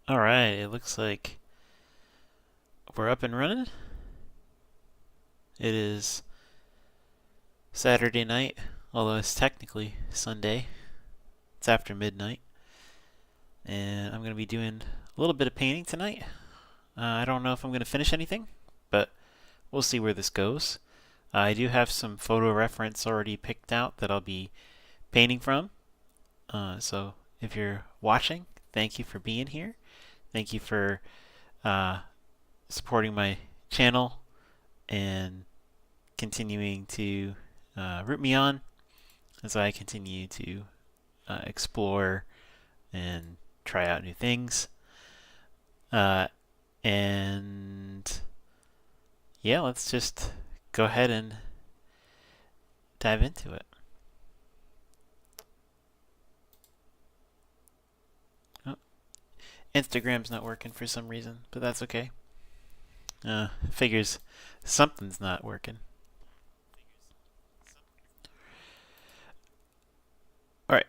All right, it looks like we're up and running. It is Saturday night, although it's technically Sunday. It's after midnight, and I'm going to be doing a little bit of painting tonight. I don't know if I'm going to finish anything, but we'll see where this goes. I do have some photo reference already picked out that I'll be painting from. So if you're watching, thank you for being here. Thank you for uh, supporting my channel and continuing to root me on as I continue to explore and try out new things. Uh, and yeah, let's just go ahead and dive into it. Oh, Instagram's not working for some reason, but that's okay. Figures something's not working. All right,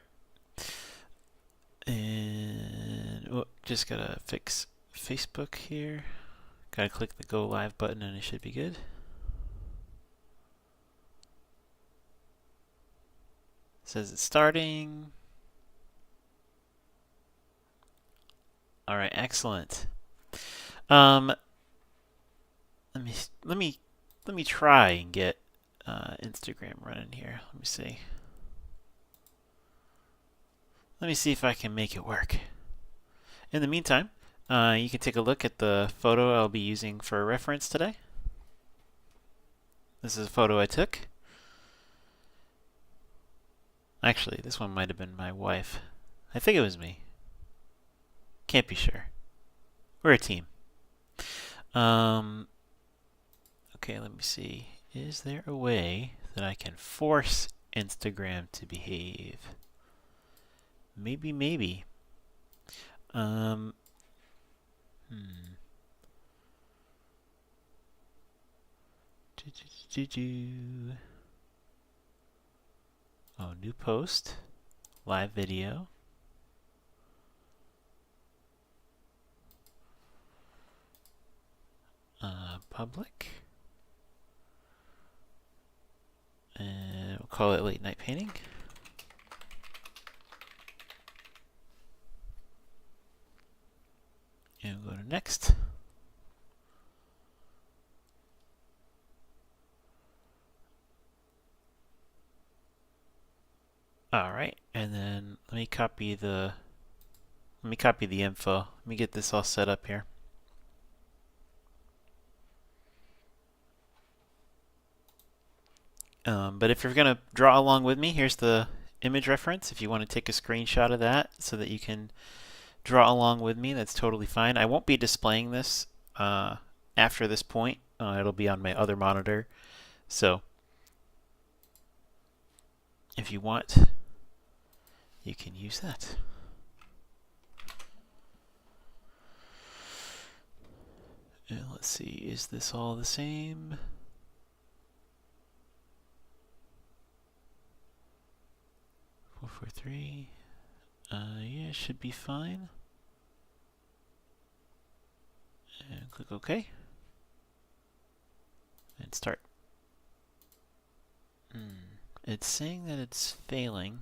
and just gotta fix Facebook here. Gotta click the go live button and it should be good. It says it's starting. All right, excellent. Let me try and get Instagram running here. Let me see. Let me see if I can make it work. In the meantime, you can take a look at the photo I'll be using for reference today. This is a photo I took. Actually, this one might have been my wife. I think it was me. Can't be sure. We're a team. Okay, let me see. Is there a way that I can force Instagram to behave? Maybe. Hmm. Oh, new post, live video. Public. And we'll call it late night painting. And we'll go to next. All right, and then let me copy the info. Let me get this all set up here. But if you're gonna draw along with me, here's the image reference. If you want to take a screenshot of that so that you can draw along with me, that's totally fine. I won't be displaying this after this point. It'll be on my other monitor. So if you want, you can use that. And let's see, is this all the same? Four, 4, 3. Yeah, should be fine. And click OK. And start. It's saying that it's failing.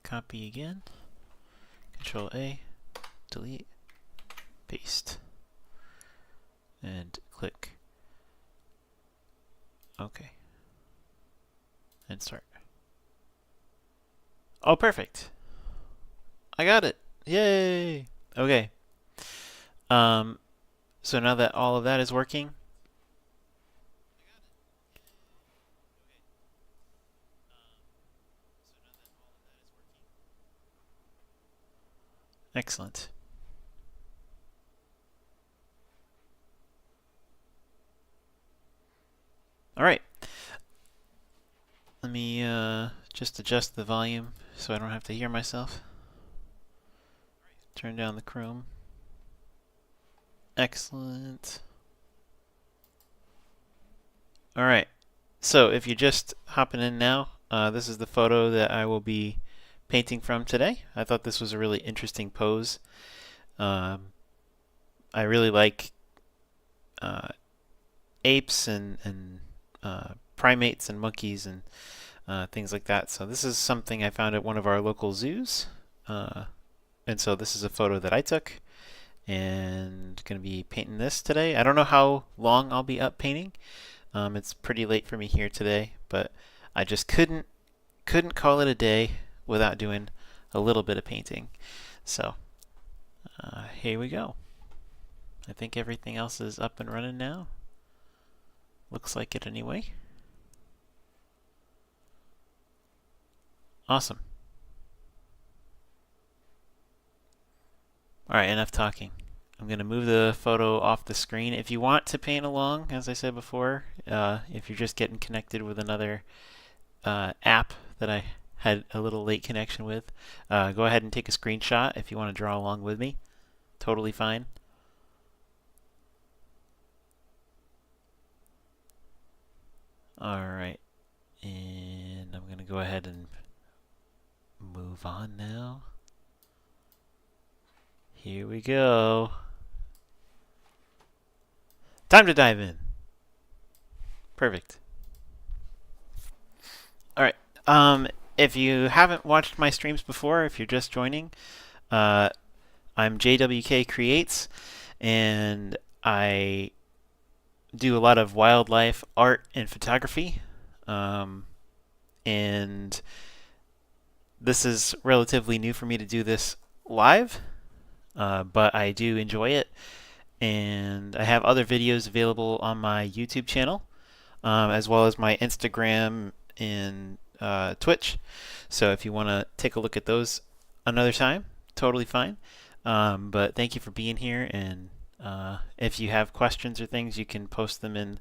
Copy again. Control A. Delete. Paste. And click OK. And start. Oh, perfect. I got it. Yay! Okay. So now that all of that is working, excellent. All right. Let me just adjust the volume so I don't have to hear myself. Turn down the chrome. Excellent. All right. So if you're just hopping in now, this is the photo that I will be painting from today. I thought this was a really interesting pose. Um, I really like uh, apes and primates and monkeys and things like that. So this is something I found at one of our local zoos. Uh, and so this is a photo that I took and going to be painting this today. I don't know how long I'll be up painting. It's pretty late for me here today, but I just couldn't call it a day without doing a little bit of painting. So here we go. I think everything else is up and running now. Looks like it anyway. Awesome. Alright, enough talking. I'm going to move the photo off the screen. If you want to paint along, as I said before, if you're just getting connected with another app that I had a little late connection with, go ahead and take a screenshot if you want to draw along with me. Totally fine. Alright, and I'm going to go ahead and move on now. Here we go. Time to dive in. Perfect. Alright, if you haven't watched my streams before, if you're just joining, I'm JWK Creates, and I do a lot of wildlife art and photography, and this is relatively new for me to do this live, but I do enjoy it, and I have other videos available on my YouTube channel, as well as my Instagram and Twitch. So if you want to take a look at those another time, totally fine. But thank you for being here, and if you have questions or things, you can post them in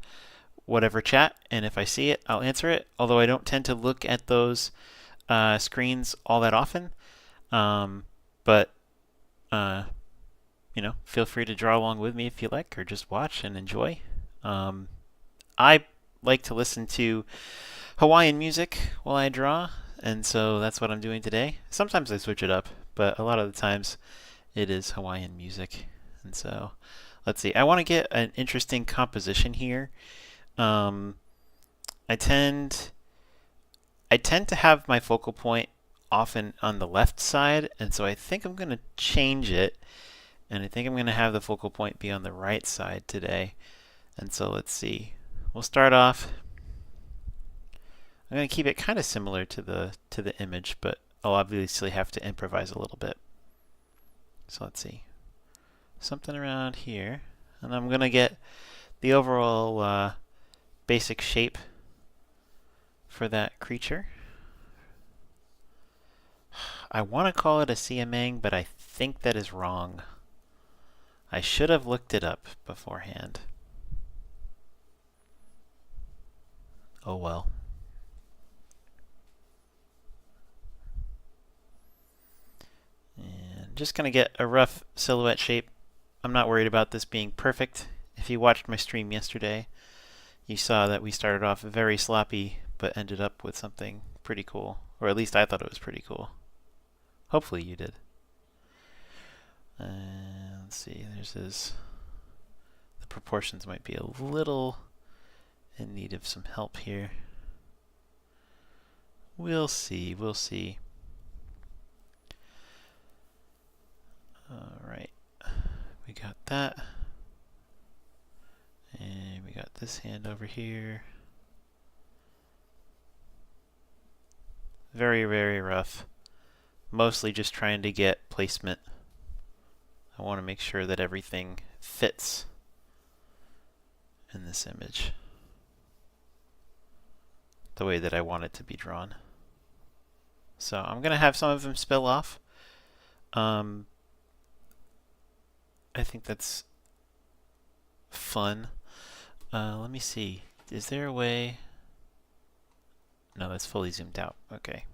whatever chat, and if I see it, I'll answer it, although I don't tend to look at those screens all that often. But feel free to draw along with me if you like, or just watch and enjoy. I like to listen to Hawaiian music while I draw, and so that's what I'm doing today. Sometimes I switch it up, but a lot of the times it is Hawaiian music. And so, let's see. I want to get an interesting composition here. I tend to have my focal point often on the left side, and so I think I'm going to change it, and I think I'm going to have the focal point be on the right side today. And so let's see. We'll start off. I'm going to keep it kind of similar to the image, but I'll obviously have to improvise a little bit. So let's see. Something around here, and I'm going to get the overall basic shape for that creature. I want to call it a siamang, but I think that is wrong. I should have looked it up beforehand. Oh well. And just going to get a rough silhouette shape. I'm not worried about this being perfect. If you watched my stream yesterday, you saw that we started off very sloppy, but ended up with something pretty cool. Or at least I thought it was pretty cool. Hopefully you did. Let's see, the proportions might be a little in need of some help here. We'll see. Alright, we got that. And we got this hand over here. Very, very rough. Mostly just trying to get placement. I want to make sure that everything fits in this image the way that I want it to be drawn. So I'm going to have some of them spill off. I think that's fun. Let me see. Is there a way? No, that's fully zoomed out. Okay.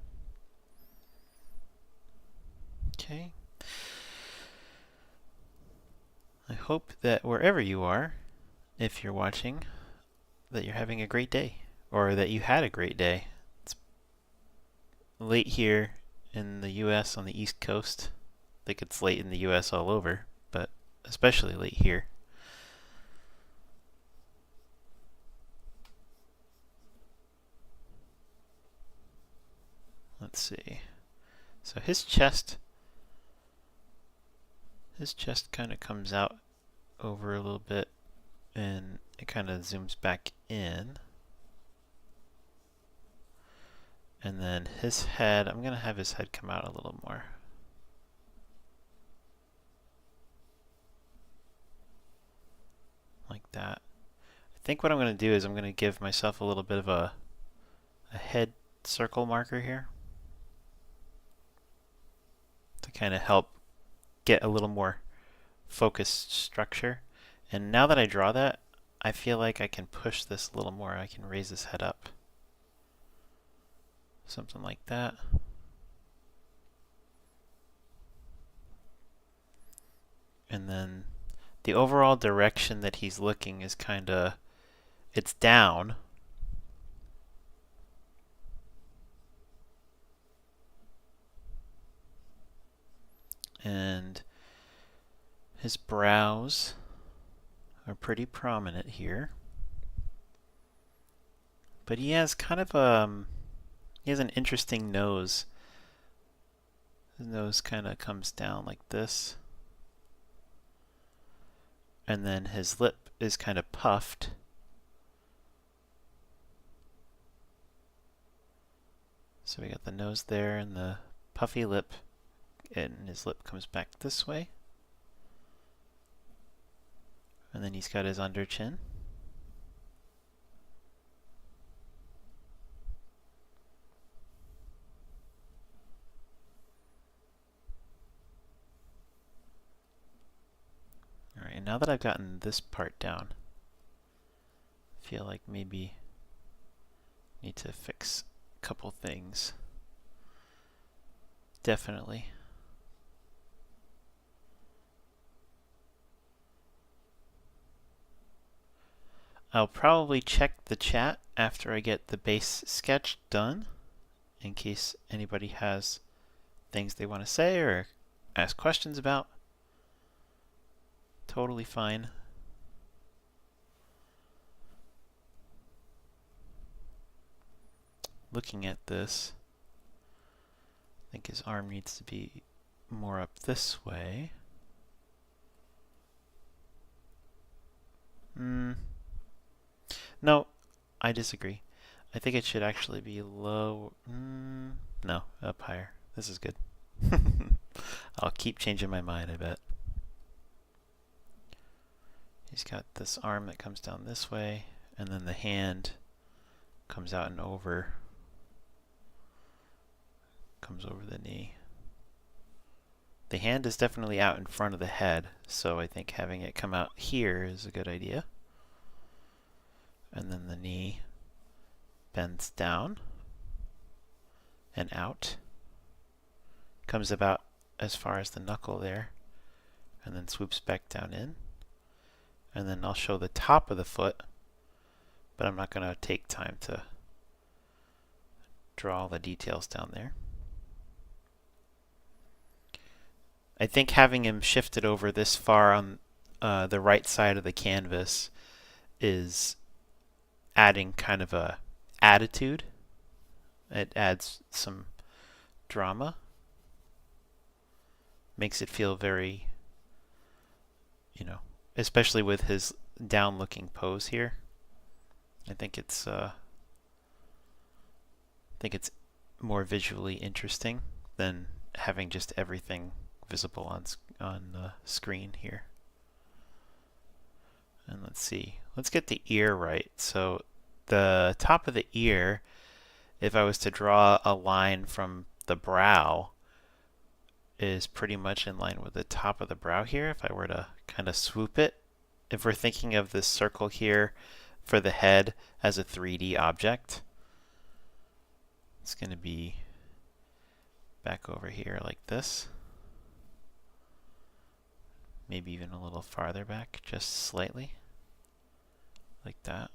Okay. I hope that wherever you are, if you're watching, that you're having a great day, or that you had a great day. It's late here in the US on the East Coast. I think it's late in the US all over, but especially late here. Let's see. So his chest kind of comes out over a little bit and it kind of zooms back in. And then his head, I'm going to have his head come out a little more. Like that. I think what I'm going to do is I'm going to give myself a little bit of a head circle marker here to kind of help get a little more focused structure. And now that I draw that, I feel like I can push this a little more. I can raise his head up. Something like that. And then the overall direction that he's looking is kind of, it's down. And his brows are pretty prominent here. But he has kind of he has an interesting nose. His nose kind of comes down like this. And then his lip is kind of puffed. So we got the nose there and the puffy lip, and his lip comes back this way. And then he's got his under chin. Alright, and now that I've gotten this part down, I feel like maybe I need to fix a couple things. Definitely. I'll probably check the chat after I get the base sketch done, in case anybody has things they want to say or ask questions about. Totally fine. Looking at this, I think his arm needs to be more up this way. No, I disagree. I think it should actually be low. No, up higher. This is good. I'll keep changing my mind, I bet. He's got this arm that comes down this way, and then the hand comes out and over. Comes over the knee. The hand is definitely out in front of the head, so I think having it come out here is a good idea. And then the knee bends down and out. Comes about as far as the knuckle there, and then swoops back down in. And then I'll show the top of the foot, but I'm not going to take time to draw all the details down there. I think having him shifted over this far on the right side of the canvas is adding kind of a attitude. It adds some drama. Makes it feel very, especially with his down-looking pose here. I think it's more visually interesting than having just everything visible on the screen here. And let's see. Let's get the ear right. So the top of the ear, if I was to draw a line from the brow, is pretty much in line with the top of the brow here. If I were to kind of swoop it, if we're thinking of this circle here for the head as a 3D object, it's going to be back over here like this. Maybe even a little farther back, just slightly, like that.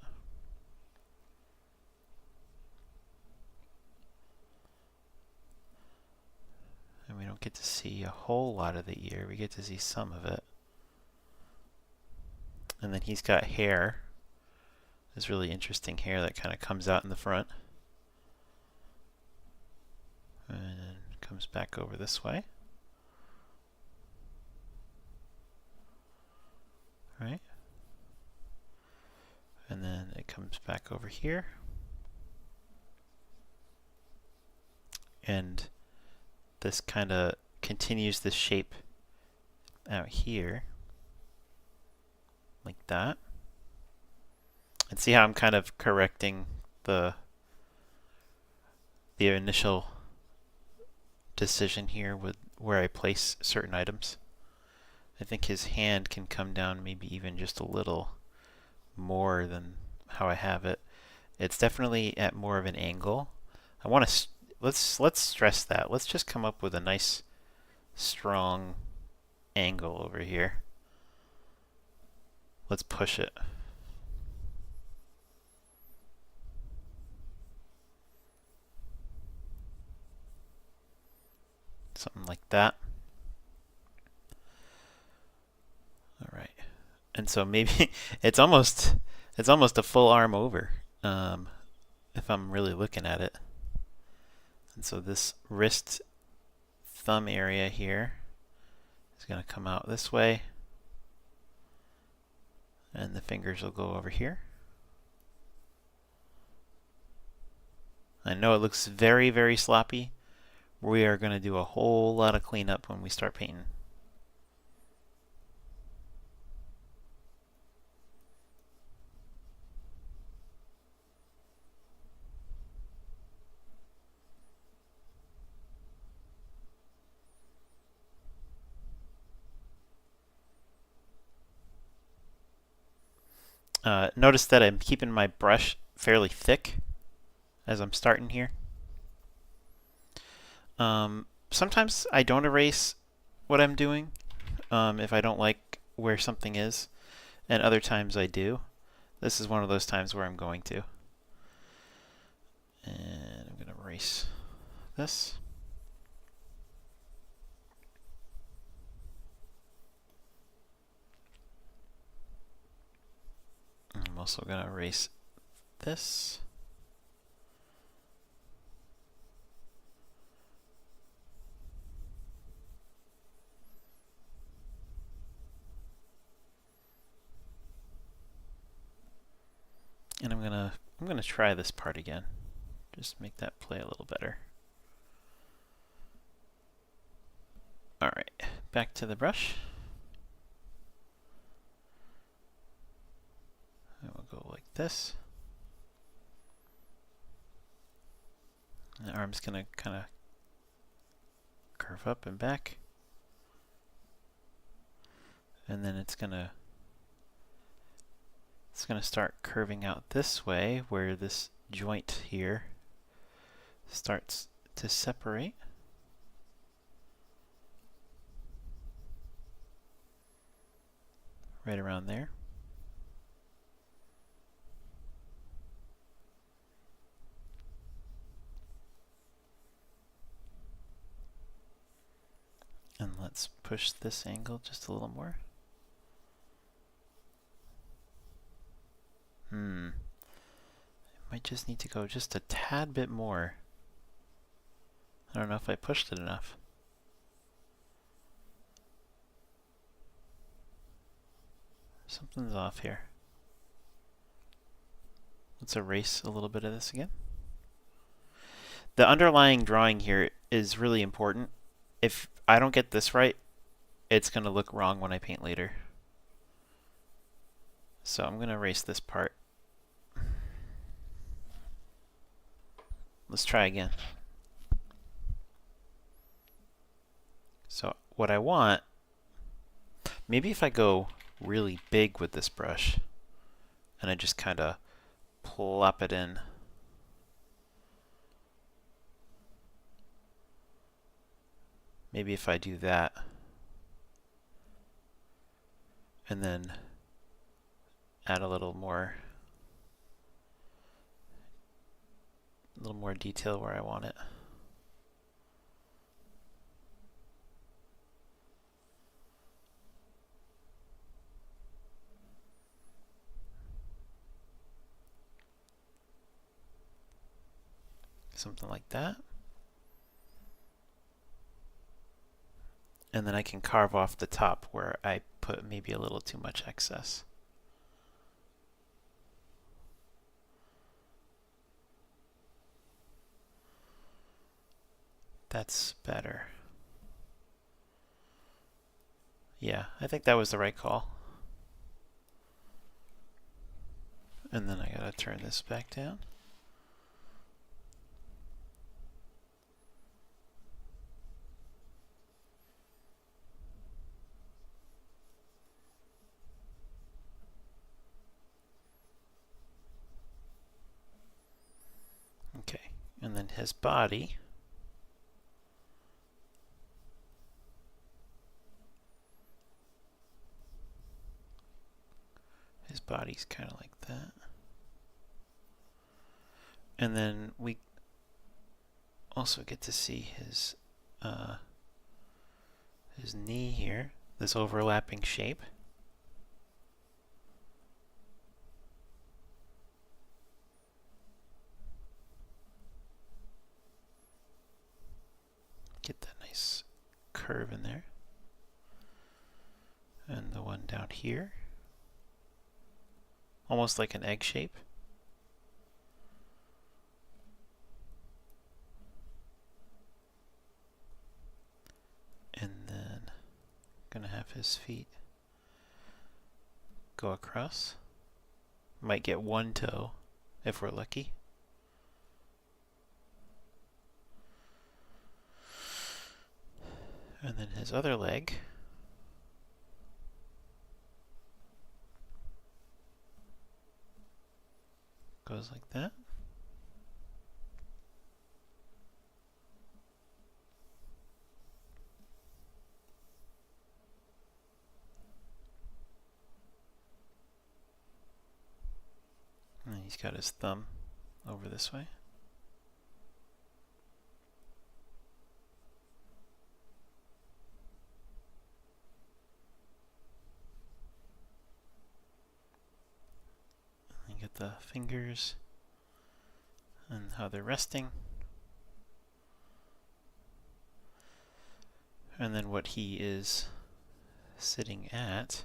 And we don't get to see a whole lot of the ear. We get to see some of it. And then he's got hair. This really interesting hair that kind of comes out in the front. And then comes back over this way. Right? And then it comes back over here. And this kind of continues this shape out here. Like that. And see how I'm kind of correcting the initial decision here with where I place certain items. I think his hand can come down maybe even just a little more than how I have it. It's definitely at more of an angle. I want to let's stress that. Let's just come up with a nice strong angle over here. Let's push it. Something like that. All right. And so maybe it's almost a full arm over, if I'm really looking at it. And so this wrist thumb area here is going to come out this way, and the fingers will go over here. I know it looks very, very sloppy. We are going to do a whole lot of cleanup when we start painting. Notice that I'm keeping my brush fairly thick as I'm starting here. Sometimes I don't erase what I'm doing if I don't like where something is, and other times I do. This is one of those times where I'm going to. And I'm going to erase this. I'm also going to erase this. And I'm gonna try this part again. Just make that play a little better. All right, back to the brush. And we'll go like this. And the arm's gonna kind of curve up and back. And then it's gonna start curving out this way, where this joint here starts to separate. Right around there. And let's push this angle just a little more. Might just need to go just a tad bit more. I don't know if I pushed it enough. Something's off here. Let's erase a little bit of this again. The underlying drawing here is really important. If I don't get this right, it's going to look wrong when I paint later. So I'm going to erase this part. Let's try again. So what I want, maybe if I go really big with this brush and I just kind of plop it in. Maybe if I do that and then add a little more detail where I want it. something like that. And then I can carve off the top where I put maybe a little too much excess. That's better. Yeah, I think that was the right call. And then I gotta turn this back down. Okay, and then his body. His body's kind of like that. And then we also get to see his knee here, this overlapping shape. Get that nice curve in there. And the one down here, almost like an egg shape. And then gonna have his feet go across. Might get one toe if we're lucky. And then his other leg goes like that. And he's got his thumb over this way. And you get the fingers and how they're resting. And then what he is sitting at.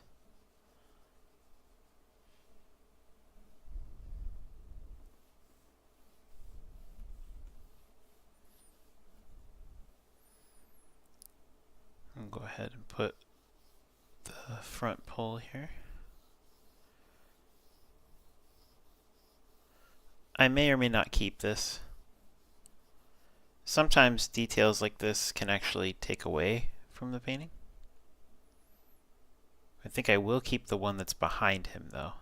I'll go ahead and put the front pole here. I may or may not keep this. Sometimes details like this can actually take away from the painting. I think I will keep the one that's behind him though.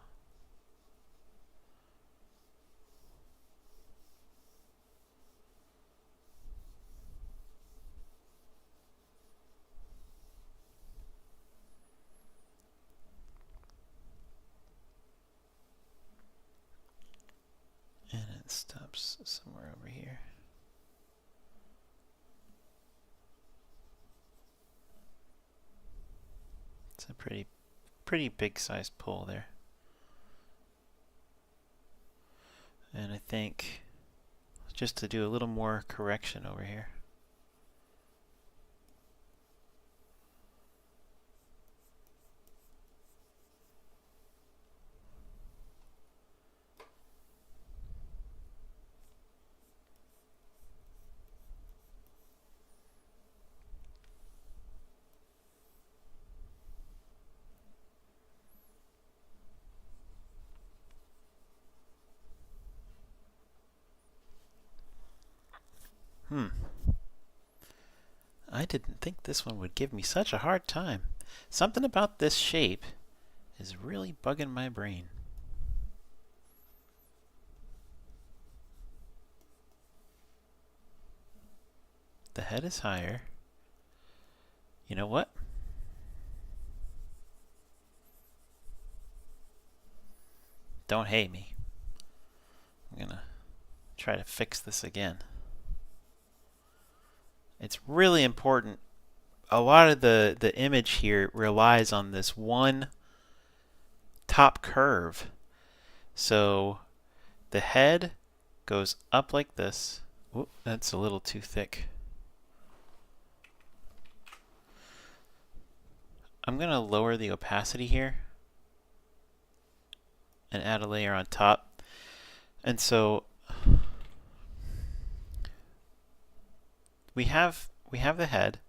And it stops somewhere over here. It's a pretty big sized pole there. And I think just to do a little more correction over here. I didn't think this one would give me such a hard time. Something about this shape is really bugging my brain. The head is higher. You know what? Don't hate me. I'm gonna try to fix this again. It's really important. A lot of the image here relies on this one top curve. So the head goes up like this, Whoop, that's a little too thick. I'm going to lower the opacity here and add a layer on top. And so we have the head,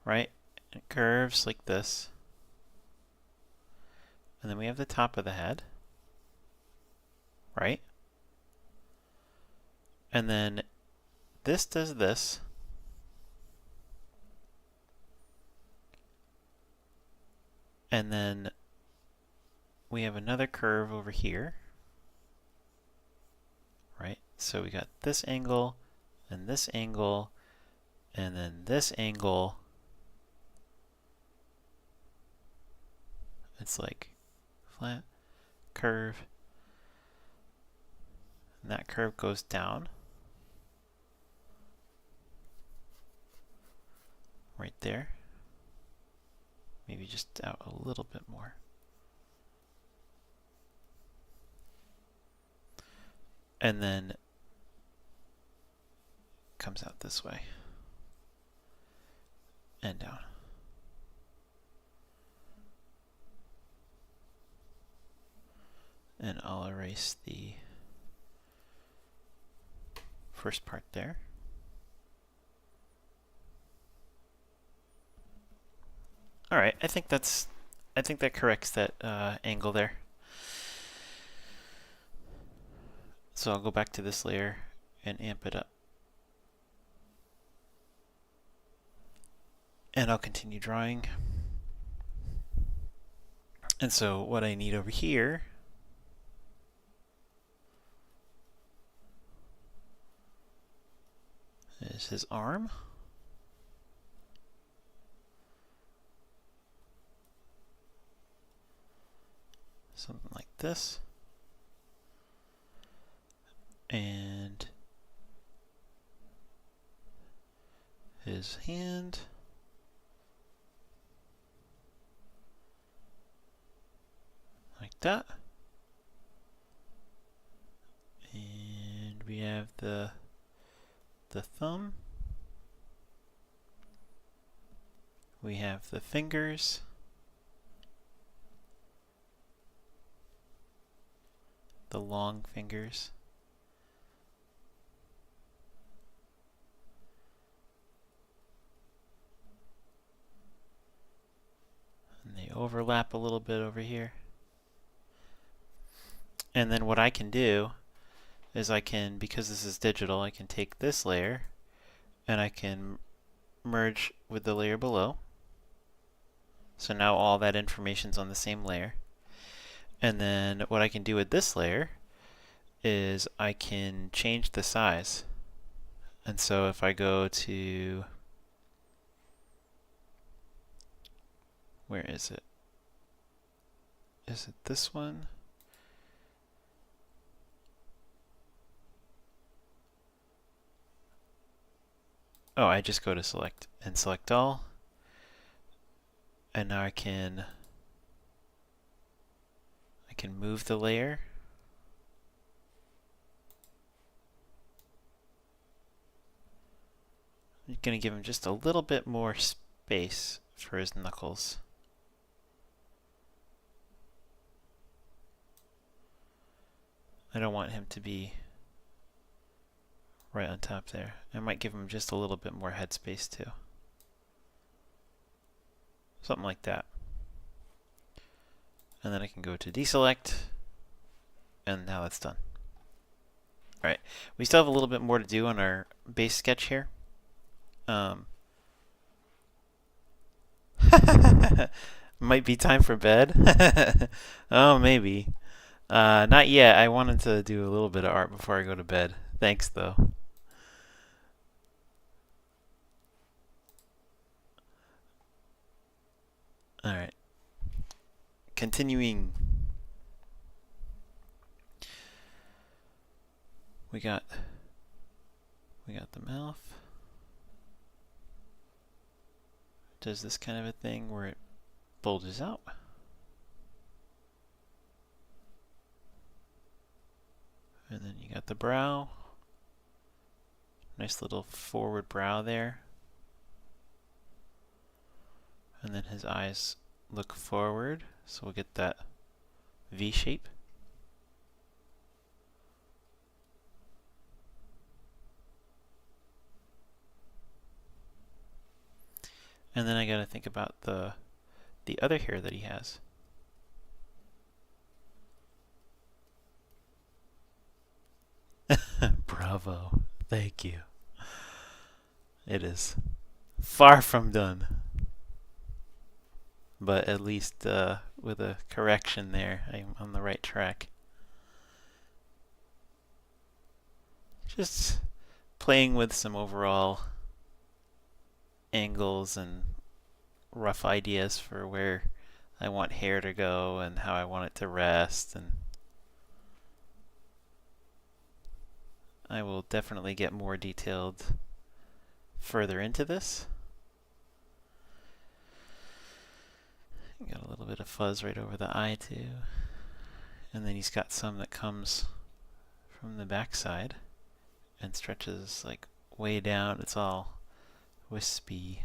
right? It curves like this. And then we have the top of the head, right? And then this does this. And then we have another curve over here, right? So we got this angle, and this angle, and then this angle. It's like flat, curve, and that curve goes down. Right there. Maybe just out a little bit more. And then comes out this way. And down. And I'll erase the first part there. All right, I think that corrects that angle there. So I'll go back to this layer and amp it up. And I'll continue drawing. And so what I need over here is his arm. Something like this. And his hand. Like that. And we have the thumb. We have the fingers. The long fingers. And they overlap a little bit over here. And then what I can do is because this is digital, I can take this layer and I can merge with the layer below. So now all that information's on the same layer. And then what I can do with this layer is I can change the size. And so if I go to, where is it? Is it this one? Oh, I just go to select and select all. And now I can move the layer. I'm going to give him just a little bit more space for his knuckles. I don't want him to be right on top there. I might give him just a little bit more headspace too. Something like that. And then I can go to deselect, and now that's done. Alright, we still have a little bit more to do on our base sketch here. Might be time for bed. Oh, maybe. Not yet. I wanted to do a little bit of art before I go to bed. Thanks, though. Alright. Continuing. We got the mouth. Does this kind of a thing where it bulges out. And then you got the brow. Nice little forward brow there. And then his eyes look forward, so we'll get that V shape. And then I gotta think about the other hair that he has. Bravo. Thank you. It is far from done. But at least with a correction there, I'm on the right track. Just playing with some overall angles and rough ideas for where I want hair to go and how I want it to rest, and I will definitely get more detailed further into this. Got a little bit of fuzz right over the eye too. And then he's got some that comes from the backside and stretches like way down. It's all wispy.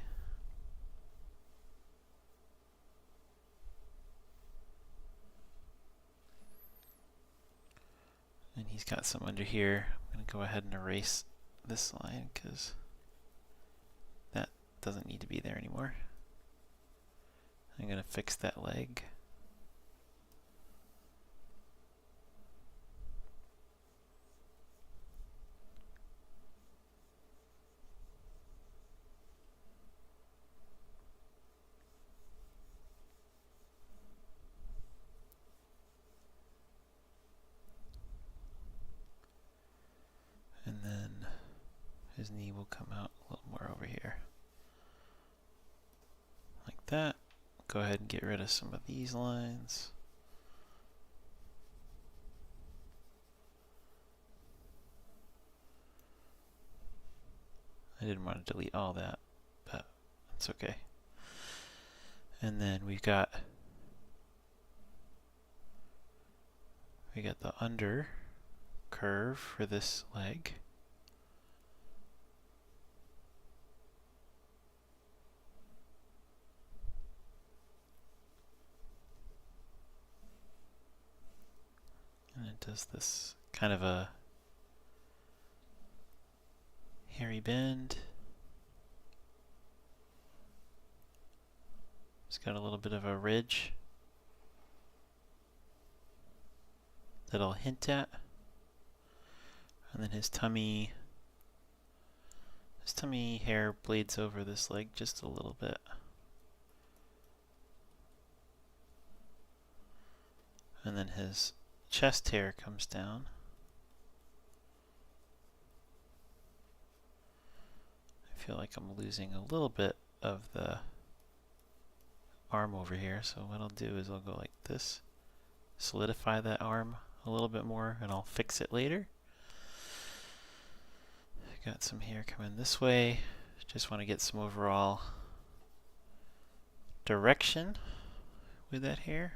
And he's got some under here. I'm going to go ahead and erase this line because that doesn't need to be there anymore. I'm going to fix that leg. And then his knee will come out a little more over here. Like that. Go ahead and get rid of some of these lines. I didn't want to delete all that, but it's okay. And then we got the under curve for this leg. And it does this kind of a hairy bend. It's got a little bit of a ridge that I'll hint at. And then his tummy hair blades over this leg just a little bit. And then his chest hair comes down. I feel like I'm losing a little bit of the arm over here, so what I'll do is I'll go like this, solidify that arm a little bit more, and I'll fix it later. I got some hair coming this way. Just want to get some overall direction with that hair.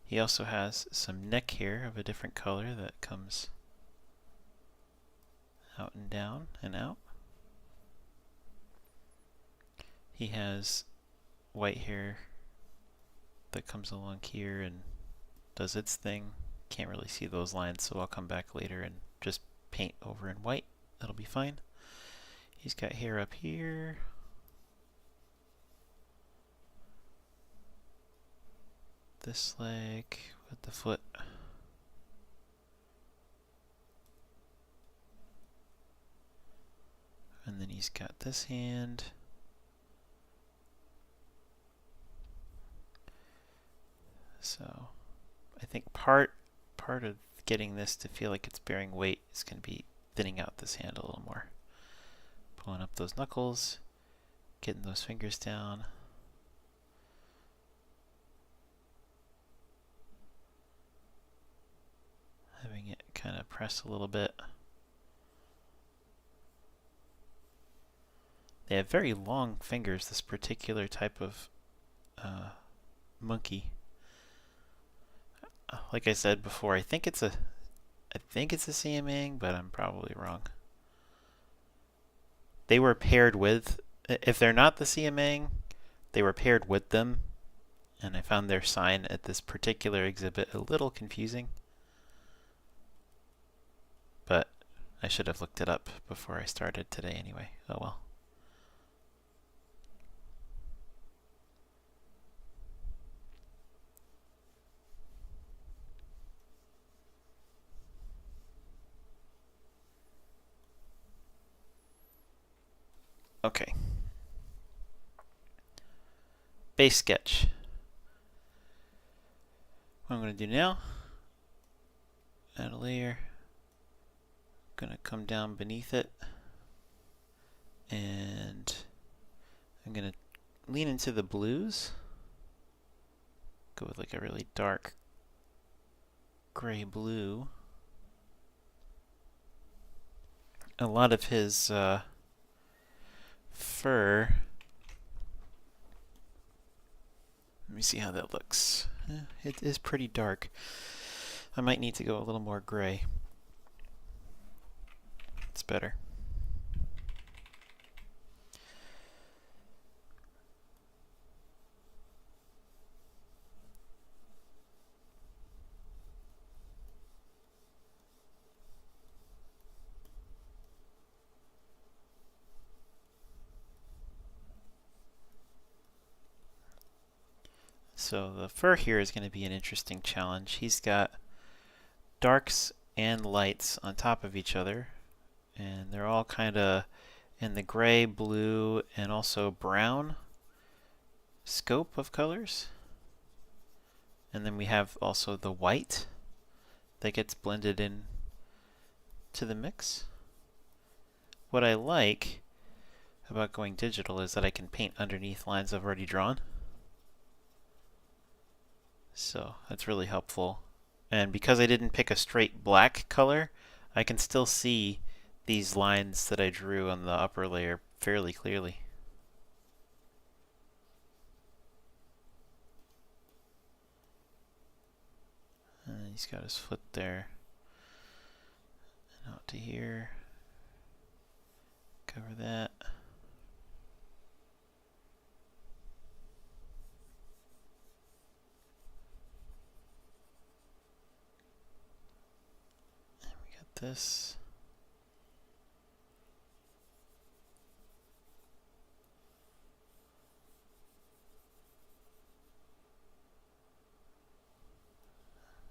He also has some neck hair of a different color that comes out and down and out. He has white hair that comes along here and does its thing. Can't really see those lines, so I'll come back later and just paint over in white. That'll be fine. He's got hair up here. This leg with the foot. And then he's got this hand. So I think part of getting this to feel like it's bearing weight is going to be thinning out this hand a little more. Pulling up those knuckles, getting those fingers down. Having it kind of press a little bit. They have very long fingers, this particular type of monkey. Like I said before, I think it's a Siamang, but I'm probably wrong. they were paired with, if they're not the siamang, they were paired with them, and I found their sign at this particular exhibit a little confusing, but I should have looked it up before I started today anyway. Oh well. Okay. Base sketch. What I'm going to do now, add a layer. I'm going to come down beneath it, and I'm going to lean into the blues. Go with like a really dark gray blue. A lot of his fur. Let me see how that looks. It is pretty dark. I might need to go a little more gray. It's better. So the fur here is going to be an interesting challenge. He's got darks and lights on top of each other, and they're all kind of in the gray, blue, and also brown scope of colors. And then we have also the white that gets blended in to the mix. What I like about going digital is that I can paint underneath lines I've already drawn. So that's really helpful. And because I didn't pick a straight black color, I can still see these lines that I drew on the upper layer fairly clearly. And he's got his foot there. And out to here. Cover that. And we got this.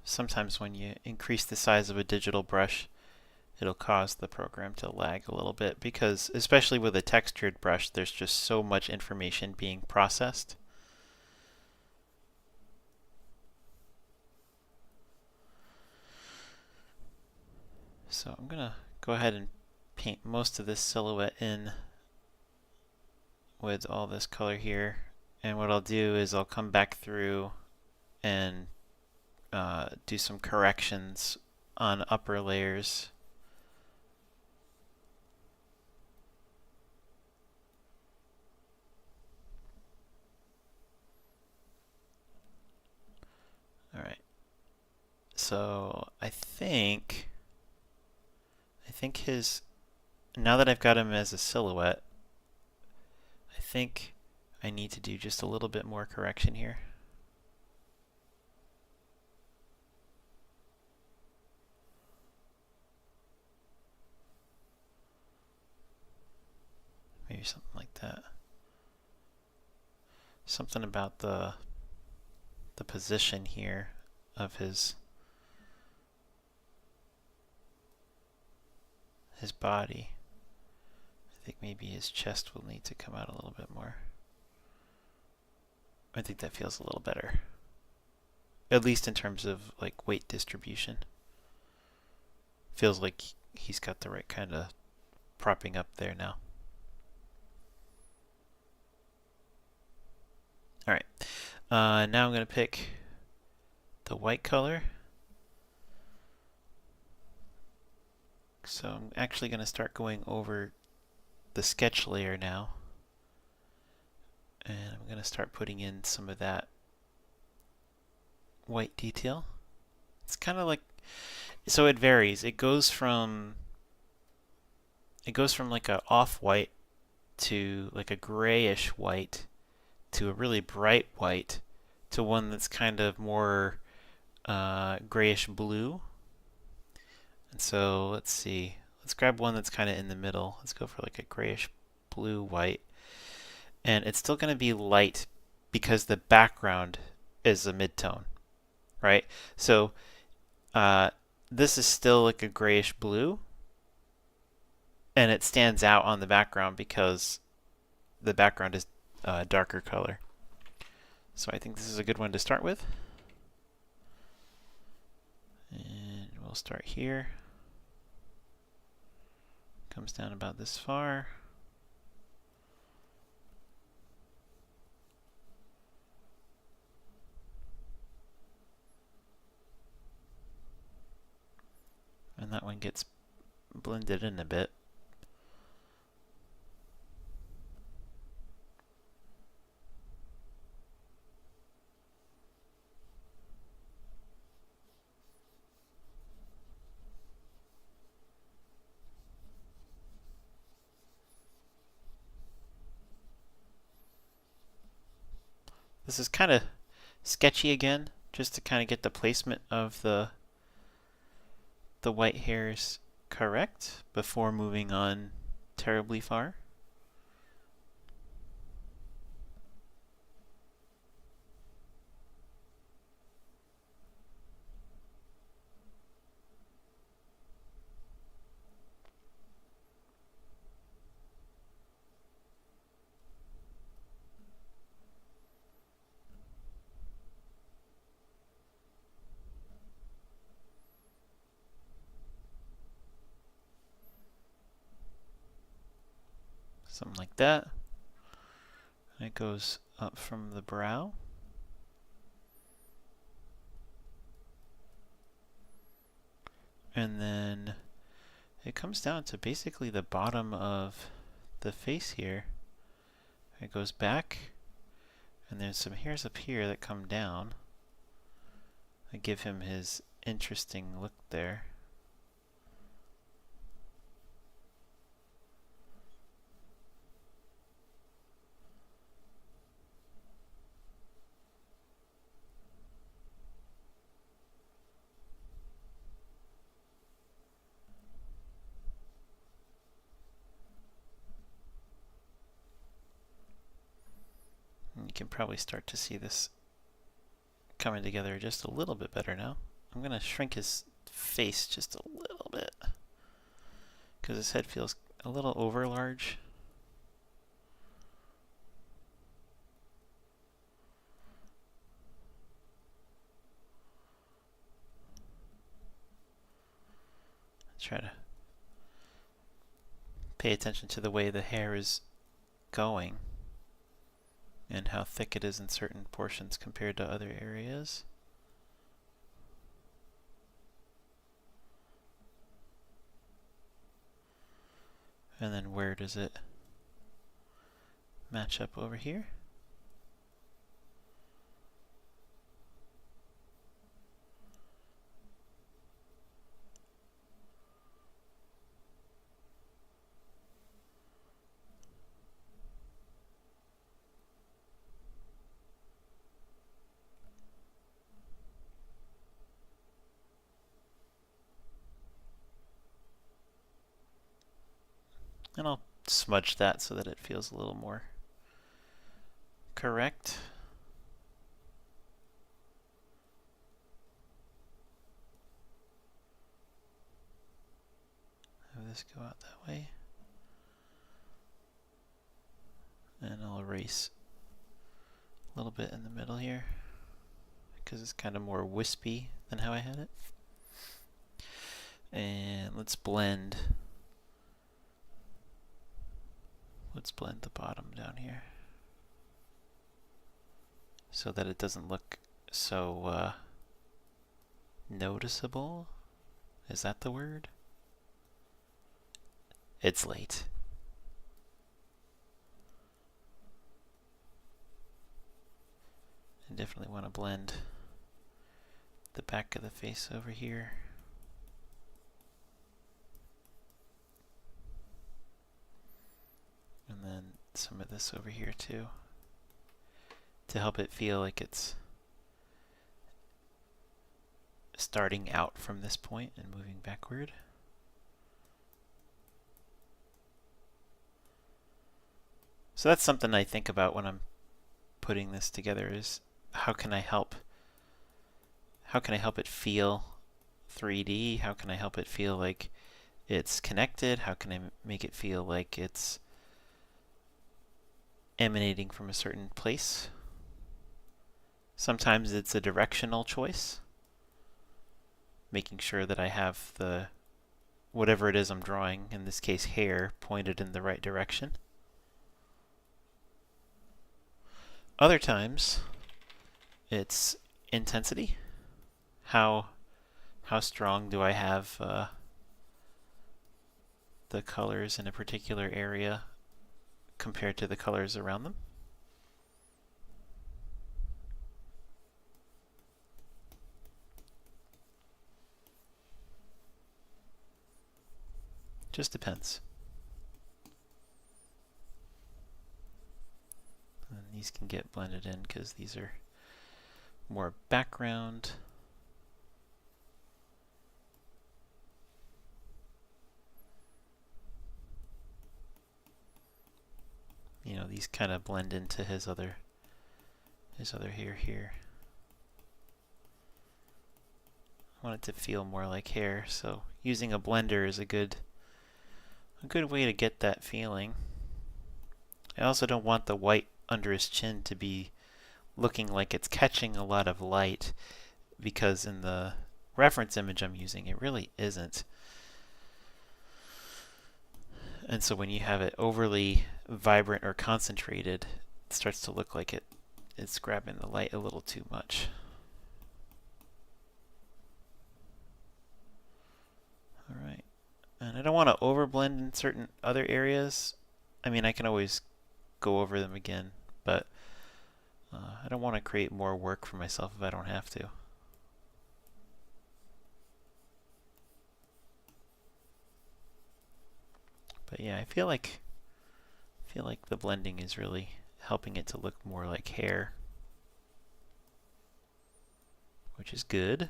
Sometimes when you increase the size of a digital brush, it'll cause the program to lag a little bit because, especially with a textured brush, there's just so much information being processed. So I'm going to go ahead and paint most of this silhouette in with all this color here. And what I'll do is I'll come back through and do some corrections on upper layers. Alright, so I think his, now that I've got him as a silhouette, I think I need to do just a little bit more correction here. Maybe something like that. Something about the position here of his body. I think maybe his chest will need to come out a little bit more. I think that feels a little better. At least in terms of like weight distribution. Feels like he's got the right kind of propping up there now. Alright, now I'm going to pick the white color. So I'm actually going to start going over the sketch layer now. And I'm going to start putting in some of that white detail. It's kind of like, so it varies. It goes from like a off-white to like a grayish white to a really bright white to one that's kind of more grayish blue. And so let's see. Let's grab one that's kind of in the middle. Let's go for like a grayish blue white. And it's still going to be light because the background is a midtone, right? So this is still like a grayish blue, and it stands out on the background because the background is a darker color. So I think this is a good one to start with. And we'll start here. Comes down about this far. And that one gets blended in a bit. This is kind of sketchy again, just to kind of get the placement of the white hairs correct before moving on terribly far. Something like that. And it goes up from the brow. And then it comes down to basically the bottom of the face here. It goes back, and there's some hairs up here that come down. I give him his interesting look there. You can probably start to see this coming together just a little bit better now. I'm going to shrink his face just a little bit because his head feels a little over large. Try to pay attention to the way the hair is going and how thick it is in certain portions compared to other areas. And then where does it match up over here? And I'll smudge that so that it feels a little more correct. Have this go out that way. And I'll erase a little bit in the middle here because it's kind of more wispy than how I had it. And let's blend the bottom down here so that it doesn't look so noticeable. Is that the word? It's late. I definitely want to blend the back of the face over here. And then some of this over here too, to help it feel like it's starting out from this point and moving backward. So that's something I think about when I'm putting this together, is how can I help it feel 3D? How can I help it feel like it's connected? How can I make it feel like it's emanating from a certain place? Sometimes it's a directional choice, making sure that I have the whatever it is I'm drawing, in this case hair, pointed in the right direction. Other times it's intensity. How strong do I have the colors in a particular area compared to the colors around them? Just depends. And these can get blended in because these are more background. You know, these kind of blend into his other hair here. I want it to feel more like hair, so using a blender is a good way to get that feeling. I also don't want the white under his chin to be looking like it's catching a lot of light, because in the reference image I'm using, it really isn't. And so when you have it overly vibrant or concentrated, it starts to look like it's grabbing the light a little too much. All right. And I don't want to overblend in certain other areas. I mean, I can always go over them again, but I don't want to create more work for myself if I don't have to. But yeah, I feel like the blending is really helping it to look more like hair, which is good.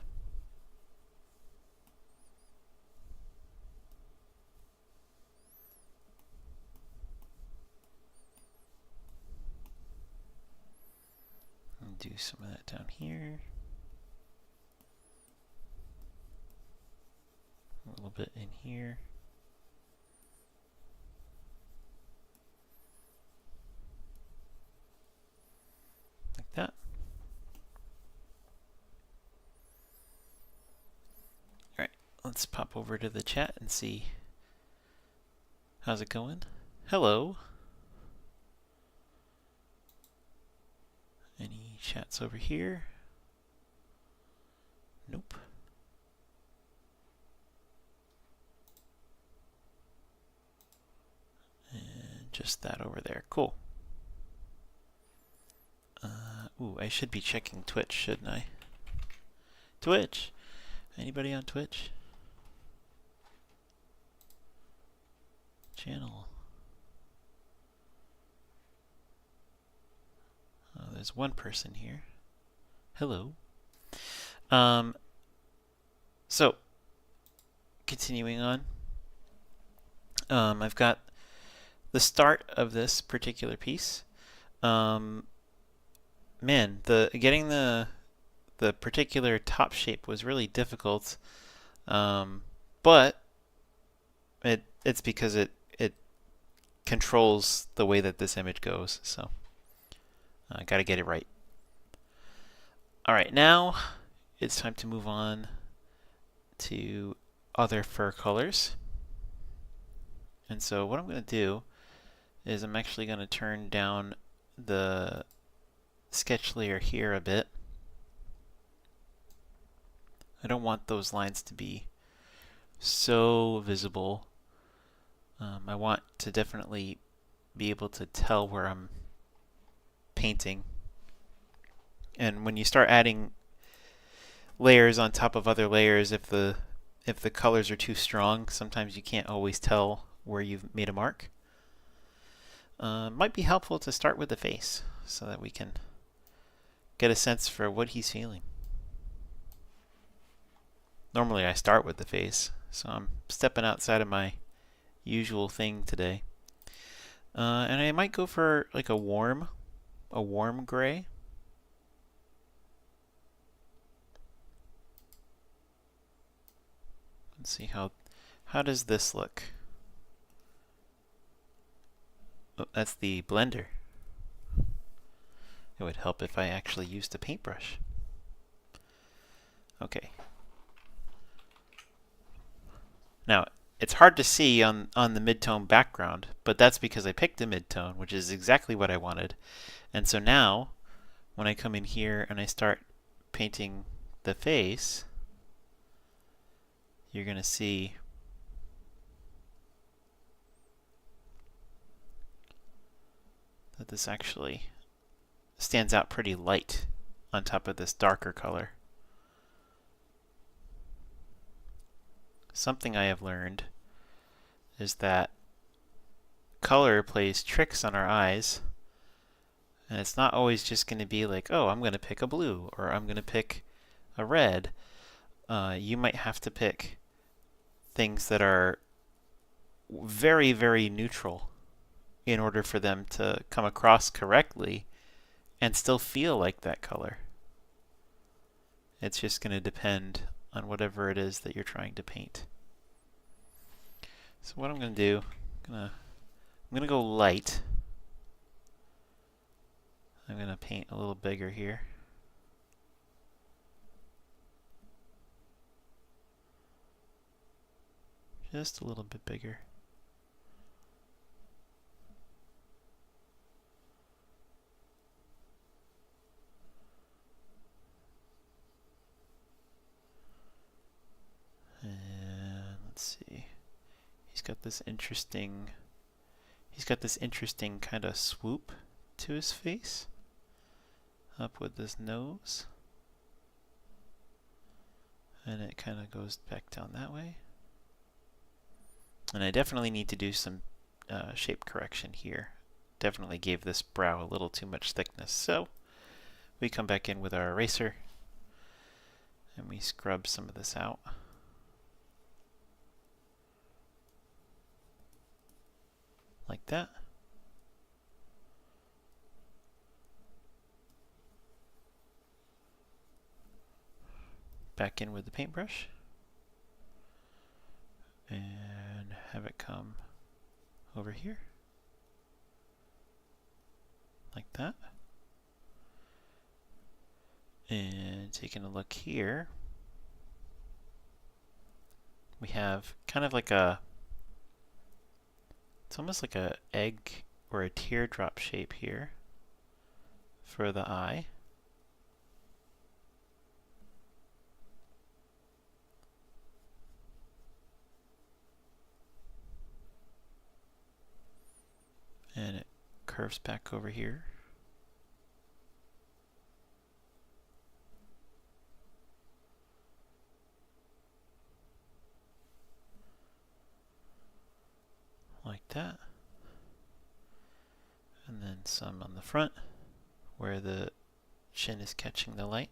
And do some of that down here. A little bit in here. Like that. Alright, let's pop over to the chat and see. How's it going? Hello. Any chats over here? Nope. And just that over there. Cool. Ooh, I should be checking Twitch, shouldn't I? Twitch! Anybody on Twitch? Channel. Oh, there's one person here. Hello. So, continuing on. I've got the start of this particular piece. Man, getting the particular top shape was really difficult, but it's because it controls the way that this image goes, so I got to get it right. All right, now it's time to move on to other fur colors. And so what I'm going to do is I'm actually going to turn down the sketch layer here a bit. I don't want those lines to be so visible. I want to definitely be able to tell where I'm painting. And when you start adding layers on top of other layers, if the colors are too strong, sometimes you can't always tell where you've made a mark. Might be helpful to start with the face so that we can get a sense for what he's feeling. Normally I start with the face, so I'm stepping outside of my usual thing today. And I might go for like a warm gray. Let's see how does this look? Oh, that's the blender. It would help if I actually used a paintbrush. Okay. Now, it's hard to see on the mid-tone background, but that's because I picked a mid-tone, which is exactly what I wanted. And so now, when I come in here and I start painting the face, you're going to see that this actually stands out pretty light on top of this darker color. Something I have learned is that color plays tricks on our eyes, and it's not always just going to be like, oh, I'm going to pick a blue or I'm going to pick a red. You might have to pick things that are very, very neutral in order for them to come across correctly and still feel like that color. It's just going to depend on whatever it is that you're trying to paint. So what I'm going to do, I'm going to go light. I'm going to paint a little bigger here. Just a little bit bigger. And let's see. He's got this interesting kind of swoop to his face. Up with his nose. And it kind of goes back down that way. And I definitely need to do some shape correction here. Definitely gave this brow a little too much thickness. So we come back in with our eraser and we scrub some of this out. Like that. Back in with the paintbrush. And have it come over here. Like that. And taking a look here, we have kind of like it's almost like a egg or a teardrop shape here for the eye. And it curves back over here. Like that. And then some on the front where the chin is catching the light.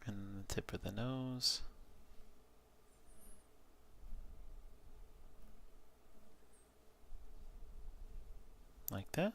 And the tip of the nose. Like that.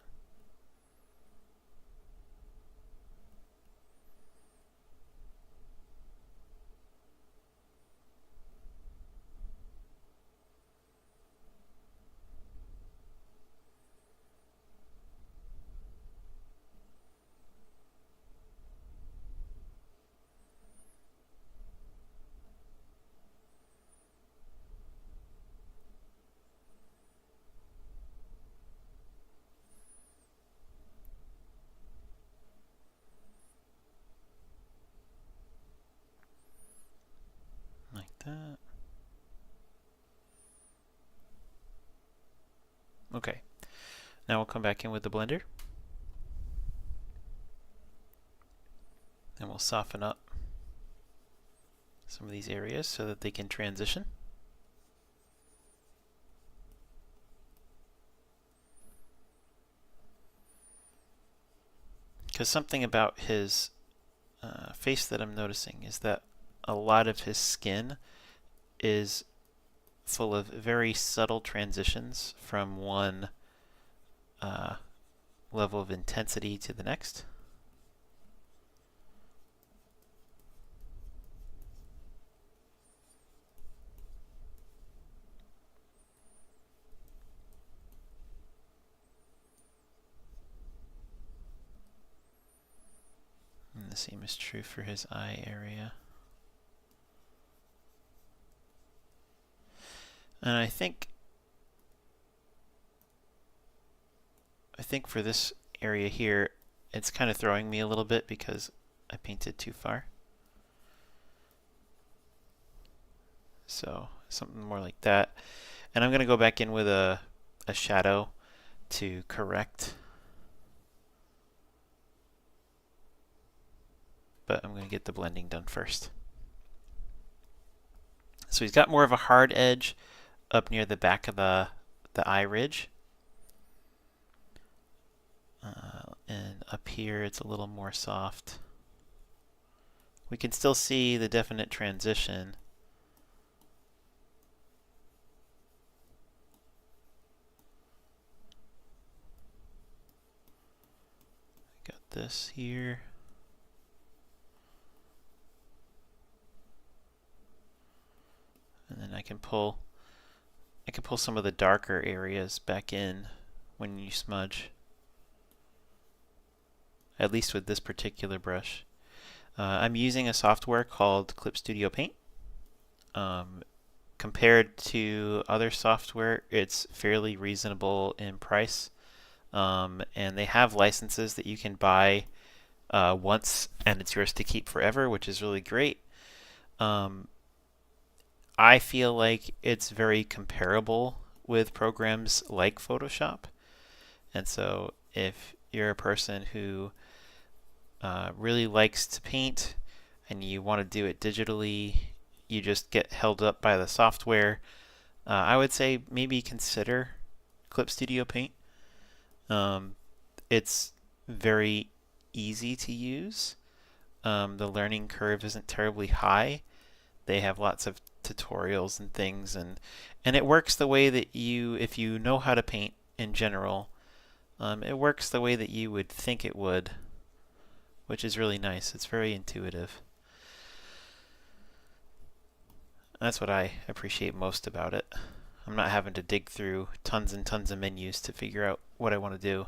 Like that. Okay. Now we'll come back in with the blender. And we'll soften up some of these areas so that they can transition. Because something about his face that I'm noticing is that a lot of his skin is full of very subtle transitions from one level of intensity to the next. And the same is true for his eye area. And I think for this area here, it's kind of throwing me a little bit because I painted too far. So something more like that. And I'm going to go back in with a shadow to correct. But I'm going to get the blending done first. So he's got more of a hard edge up near the back of the eye ridge. And up here it's a little more soft. We can still see the definite transition. Got this here. And then I can pull some of the darker areas back in when you smudge. At least with this particular brush. I'm using a software called Clip Studio Paint. Compared to other software, it's fairly reasonable in price. And they have licenses that you can buy once and it's yours to keep forever, which is really great. I feel like it's very comparable with programs like Photoshop. And so if you're a person who really likes to paint and you want to do it digitally, you just get held up by the software, I would say maybe consider Clip Studio Paint. It's very easy to use. The learning curve isn't terribly high. They have lots of tutorials and things, and it works the way that if you know how to paint in general, it works the way that you would think it would, which is really nice. It's very intuitive. That's what I appreciate most about it. I'm not having to dig through tons and tons of menus to figure out what I want to do.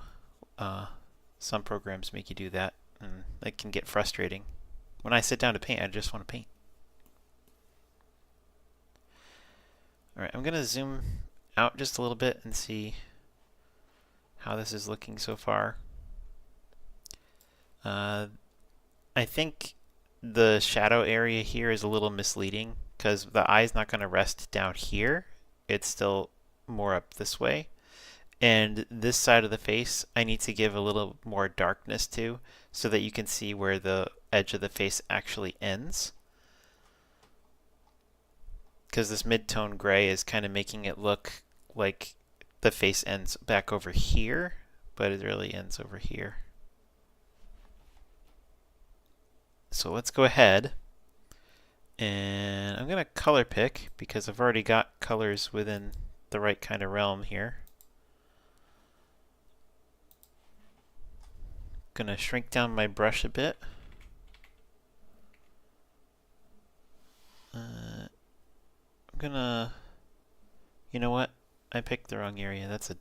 Some programs make you do that, and it can get frustrating. When I sit down to paint, I just want to paint. Alright, I'm going to zoom out just a little bit and see how this is looking so far. I think the shadow area here is a little misleading because the eye's not going to rest down here. It's still more up this way. And this side of the face, I need to give a little more darkness to so that you can see where the edge of the face actually ends. Because this mid-tone gray is kind of making it look like the face ends back over here, but it really ends over here. So let's go ahead and I'm going to color pick because I've already got colors within the right kind of realm here. Going to shrink down my brush a bit. I'm gonna, you know what? I picked the wrong area. That's a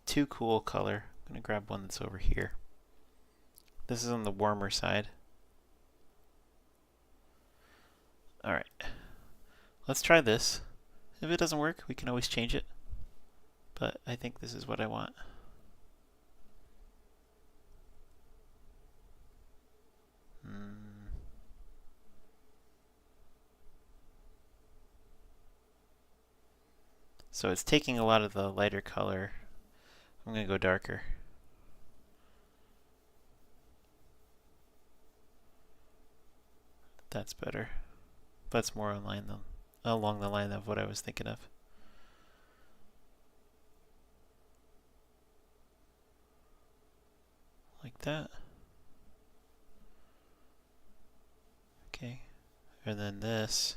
too cool color. I'm gonna grab one that's over here. This is on the warmer side. Alright, let's try this. If it doesn't work, we can always change it. But I think this is what I want. So it's taking a lot of the lighter color. I'm going to go darker. That's better. That's more along the line of what I was thinking of. Like that. Okay. And then this.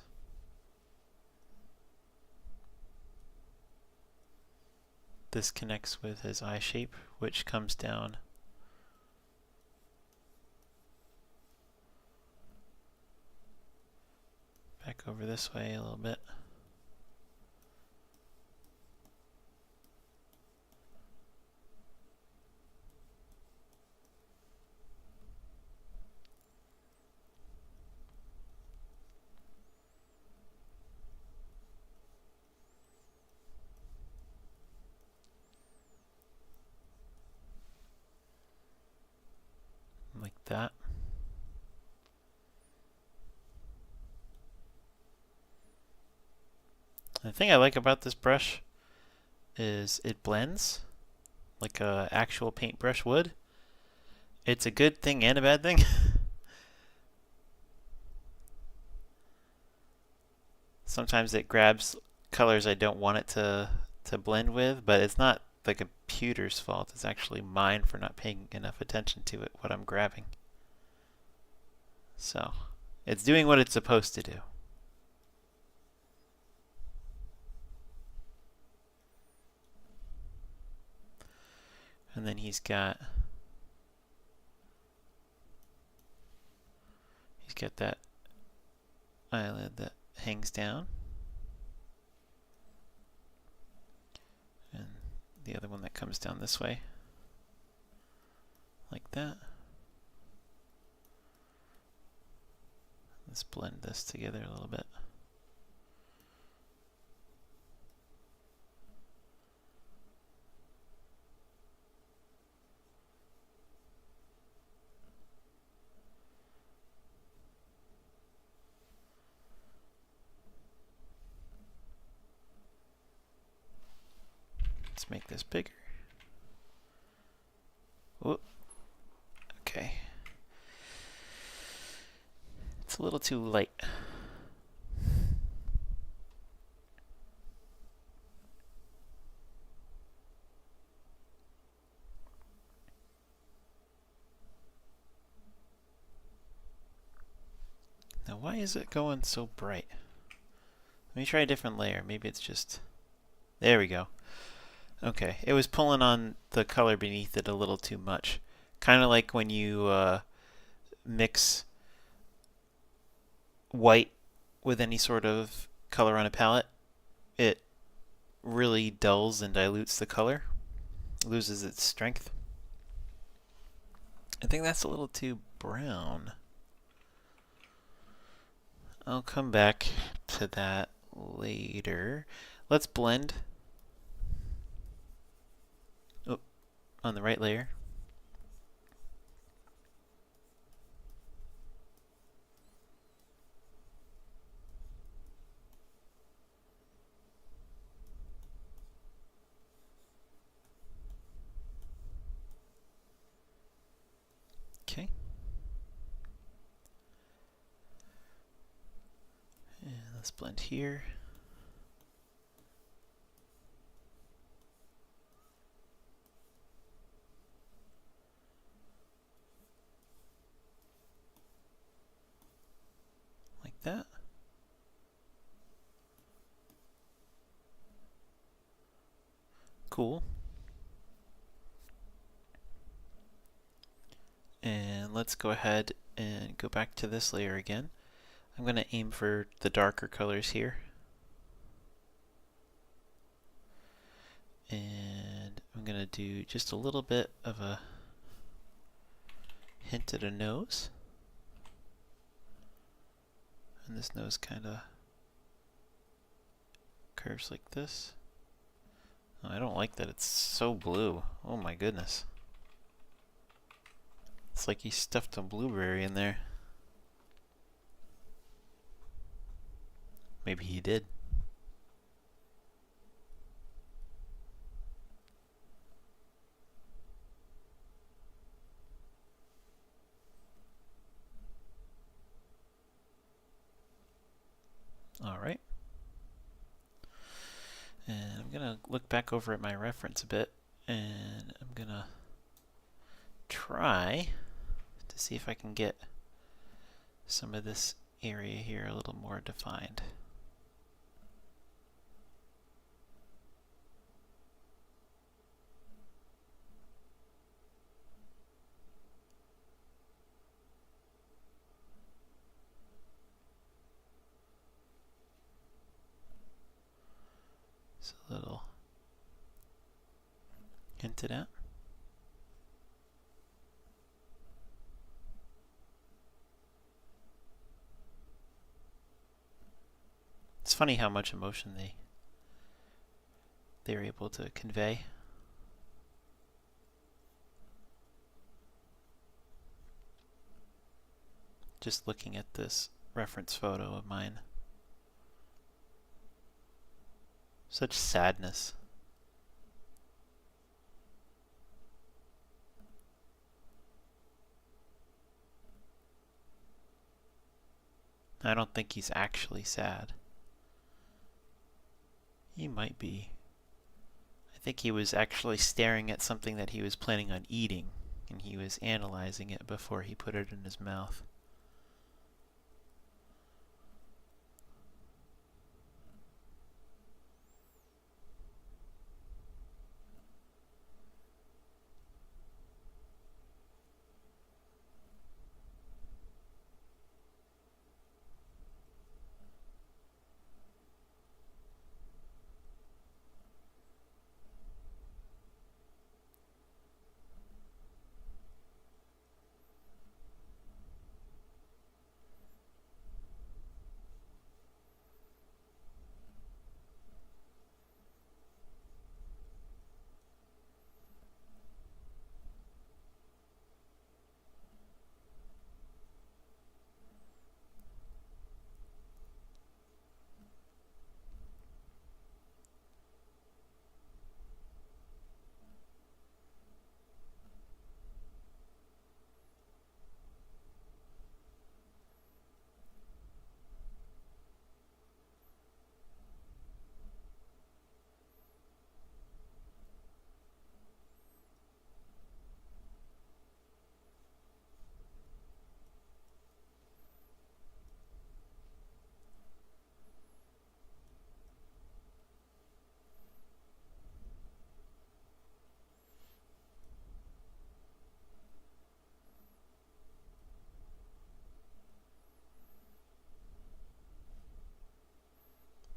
This connects with his eye shape, which comes down back over this way a little bit. Like that. The thing I like about this brush is it blends like a actual paintbrush would. It's a good thing and a bad thing. Sometimes it grabs colors I don't want it to blend with, but it's not the computer's fault. It's actually mine for not paying enough attention to it, what I'm grabbing. So, it's doing what it's supposed to do. And then he's got that eyelid that hangs down. And the other one that comes down this way. Like that. Let's blend this together a little bit. Let's make this bigger. Whoop. Okay. It's a little too light. Now why is it going so bright? Let me try a different layer. Maybe it's just... There we go. Okay, it was pulling on the color beneath it a little too much. Kind of like when you mix white with any sort of color on a palette. It really dulls and dilutes the color. It loses its strength. I think that's a little too brown. I'll come back to that later. Let's blend. Oh, on the right layer. Okay. And let's blend here. Like that. Cool. And let's go ahead and go back to this layer again. I'm going to aim for the darker colors here. And I'm going to do just a little bit of a hint at a nose. And this nose kind of curves like this. Oh, I don't like that it's so blue. Oh my goodness. It's like he stuffed a blueberry in there. Maybe he did. All right. And I'm going to look back over at my reference a bit, and I'm going to try to see if I can get some of this area here a little more defined. It's a little hinted at. It's funny how much emotion they're able to convey. Just looking at this reference photo of mine. Such sadness. I don't think he's actually sad. He might be. I think he was actually staring at something that he was planning on eating, and he was analyzing it before he put it in his mouth.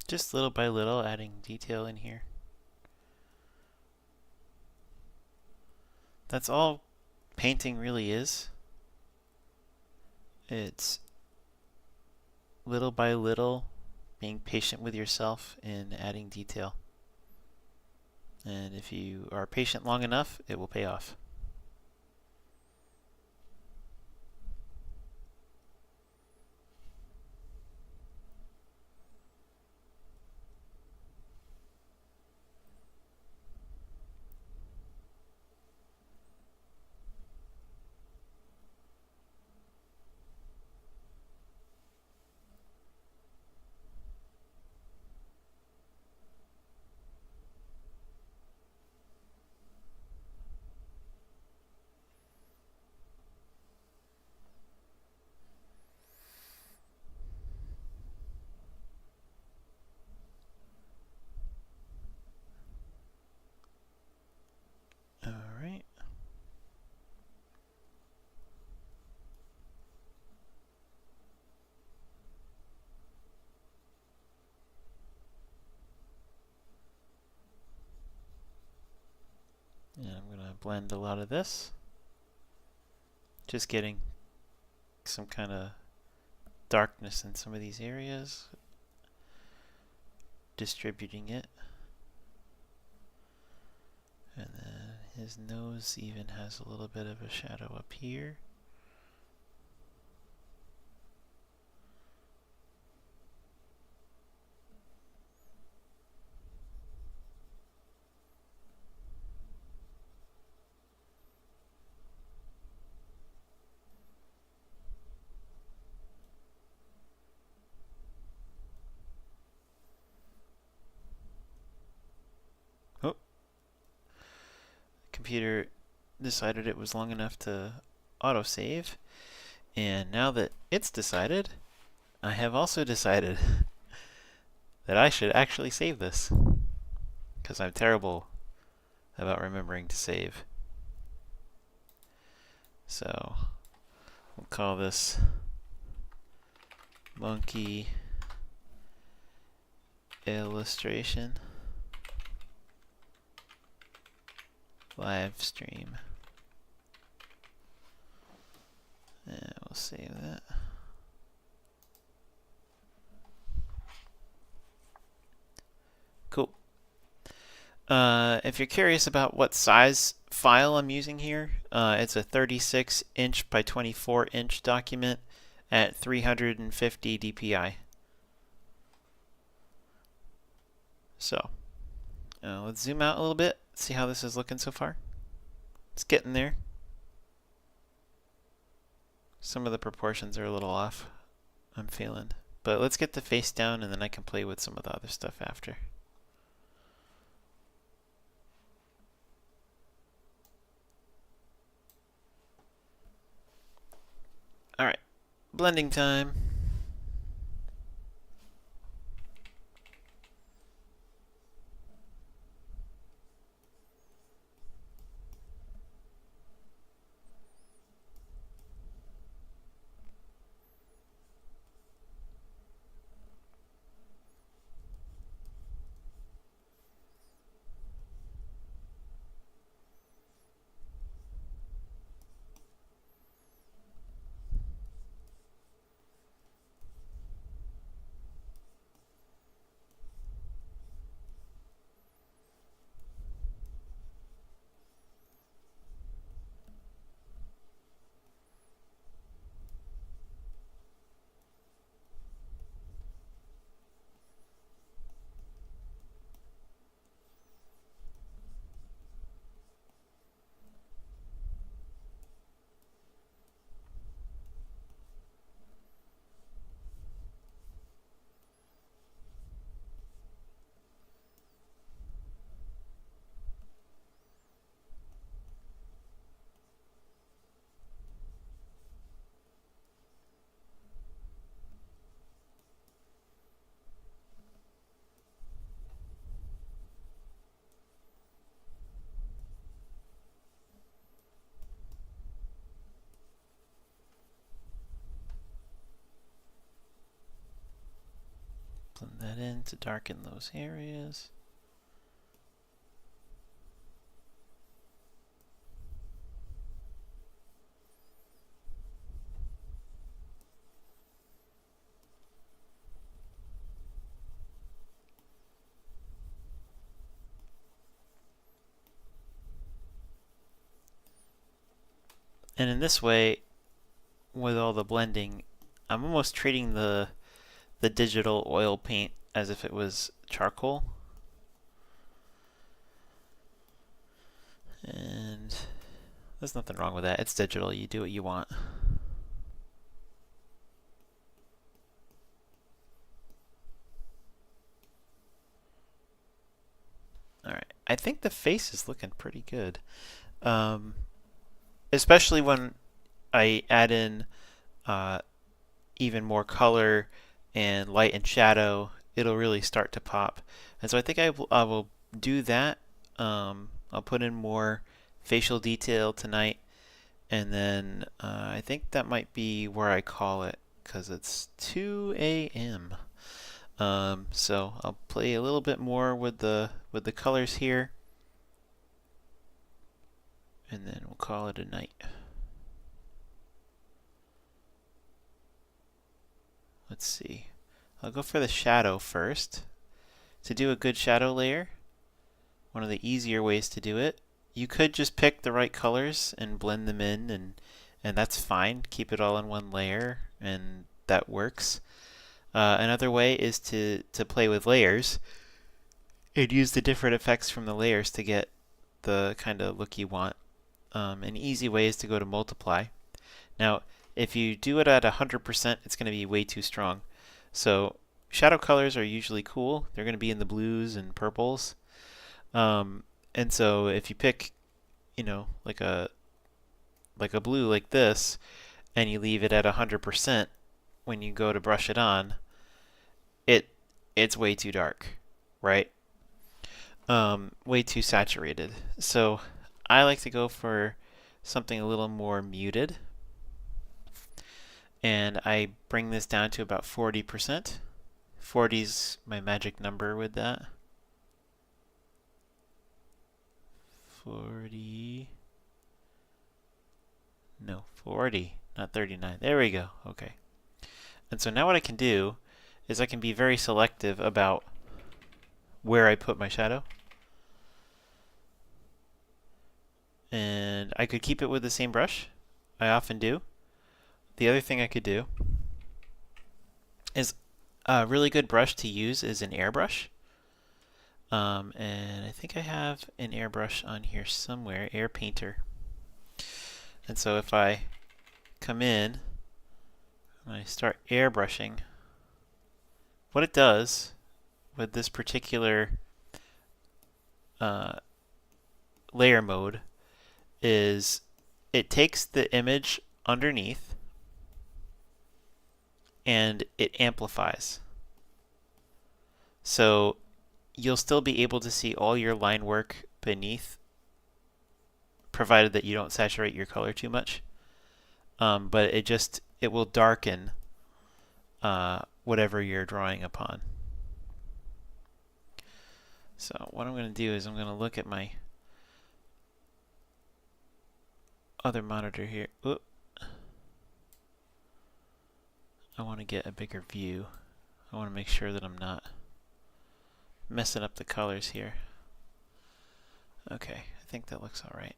Just little by little adding detail in here. That's all painting really is. It's little by little being patient with yourself and adding detail. And if you are patient long enough, it will pay off. Alright. And I'm going to blend a lot of this. Just getting some kind of darkness in some of these areas. Distributing it. And then his nose even has a little bit of a shadow up here. computer decided it was long enough to autosave, and now that it's decided, I have also decided that I should actually save this, because I'm terrible about remembering to save. So we'll call this monkey illustration live stream. And we'll save that. Cool. If you're curious about what size file I'm using here, it's a 36-inch by 24-inch document at 350 dpi. So, let's zoom out a little bit, see how this is looking so far. It's getting there. Some of the proportions are a little off, I'm feeling. But let's get the face down and then I can play with some of the other stuff after. Alright, blending time. Blend that in to darken those areas. And in this way, with all the blending, I'm almost treating the digital oil paint as if it was charcoal. And there's nothing wrong with that. It's digital. You do what you want. Alright, I think the face is looking pretty good. Especially when I add in even more color and light and shadow, it'll really start to pop. And so I think I will do that. I'll put in more facial detail tonight, and then I think that might be where I call it, because it's 2 a.m. So I'll play a little bit more with the colors here, and then we'll call it a night. Let's see. I'll go for the shadow first. To do a good shadow layer, one of the easier ways to do it, you could just pick the right colors and blend them in, and that's fine. Keep it all in one layer, and that works. Another way is to play with layers and use the different effects from the layers to get the kind of look you want. An easy way is to go to multiply. Now, if you do it at 100%, it's going to be way too strong. So shadow colors are usually cool. They're going to be in the blues and purples. And so if you pick, like a blue like this, and you leave it at 100% when you go to brush it on, it it's way too dark, right? Way too saturated. So I like to go for something a little more muted, and I bring this down to about 40%. 40's my magic number with that. 40. No, 40, not 39. There we go. Okay. And so now what I can do is I can be very selective about where I put my shadow. And I could keep it with the same brush. I often do. The other thing I could do is a really good brush to use is an airbrush. And I think I have an airbrush on here somewhere, air painter. And so if I come in and I start airbrushing, what it does with this particular layer mode is it takes the image underneath and it amplifies. So you'll still be able to see all your line work beneath, provided that you don't saturate your color too much. But it will darken whatever you're drawing upon. So what I'm going to do is I'm going to look at my other monitor here. Oop. I want to get a bigger view. I want to make sure that I'm not messing up the colors here. Okay, I think that looks all right.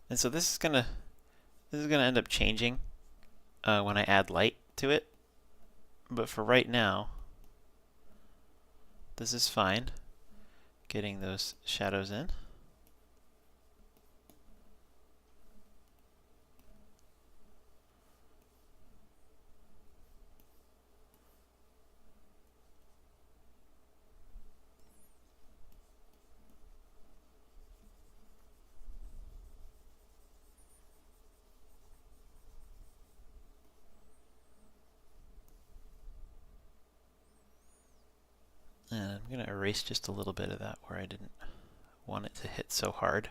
And so this is gonna end up changing when I add light to it. But for right now, this is fine. Getting those shadows in. And I'm going to erase just a little bit of that where I didn't want it to hit so hard.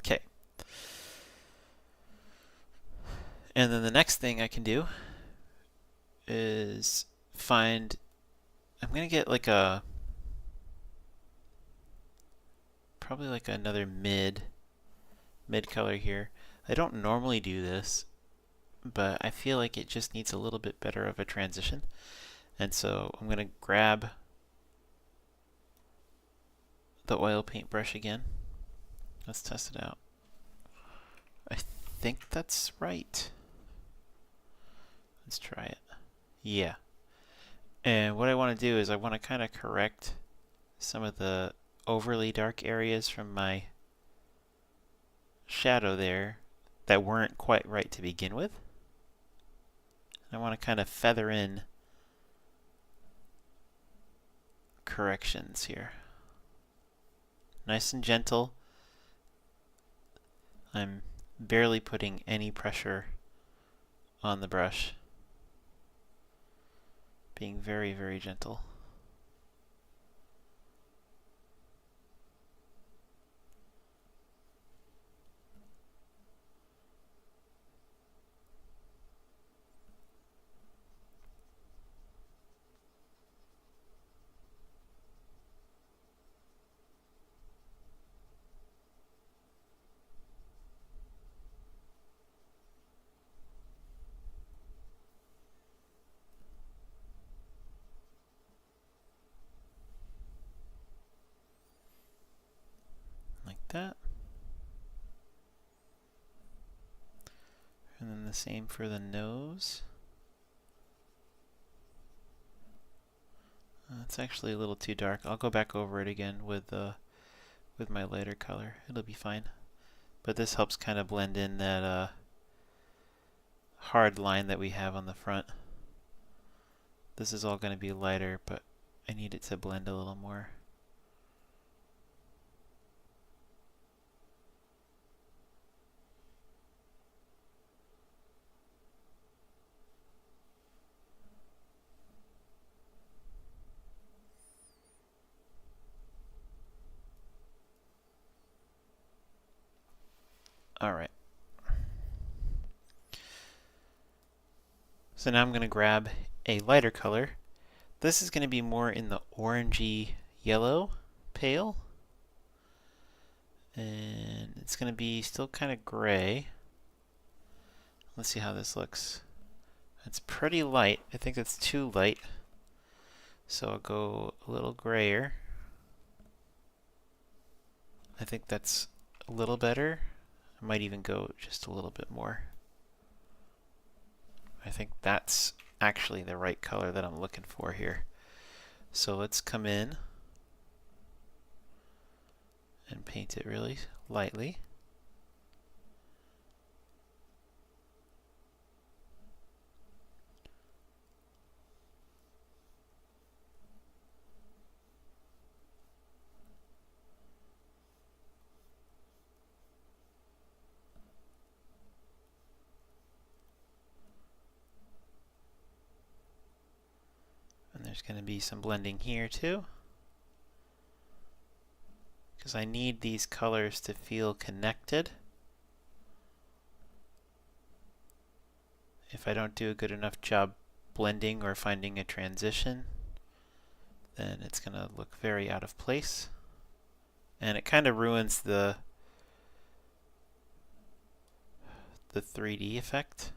Okay. And then the next thing I can do is I'm going to get like probably like another mid color here. I don't normally do this, but I feel like it just needs a little bit better of a transition. And so I'm going to grab the oil paint brush again. Let's test it out. I think that's right. Let's try it. Yeah. And what I want to do is I want to kind of correct some of the overly dark areas from my shadow there that weren't quite right to begin with. I want to kind of feather in corrections here. Nice and gentle. I'm barely putting any pressure on the brush. Being very, very gentle. Like that. And then the same for the nose. It's actually a little too dark. I'll go back over it again with my lighter color. It'll be fine. but this helps kind of blend in that hard line that we have on the front. This is all going to be lighter, but I need it to blend a little more. Alright. So now I'm going to grab a lighter color. This is going to be more in the orangey yellow pale. And it's going to be still kind of gray. Let's see how this looks. It's pretty light. I think it's too light. So I'll go a little grayer. I think that's a little better. I might even go just a little bit more. I think that's actually the right color that I'm looking for here. So let's come in and paint it really lightly. And there's going to be some blending here too, because I need these colors to feel connected. If I don't do a good enough job blending or finding a transition, then it's going to look very out of place. And it kind of ruins the 3D effect.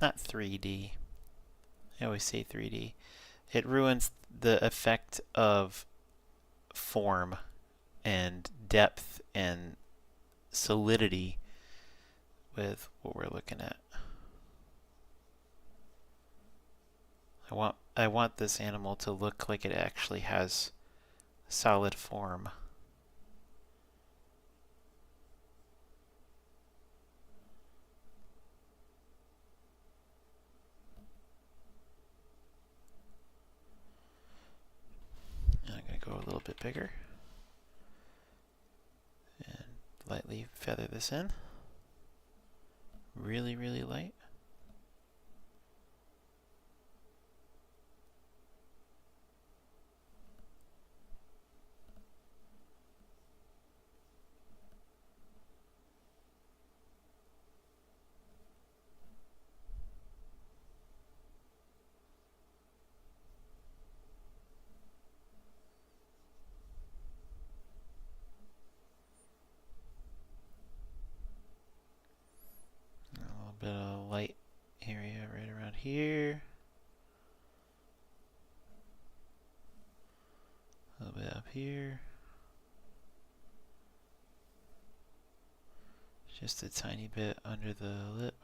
Not 3D. I always say 3D. It ruins the effect of form and depth and solidity with what we're looking at. I want this animal to look like it actually has solid form. And I'm going to go a little bit bigger and lightly feather this in. Really, really light. A little bit of light area right around here. A little bit up here. Just a tiny bit under the lip.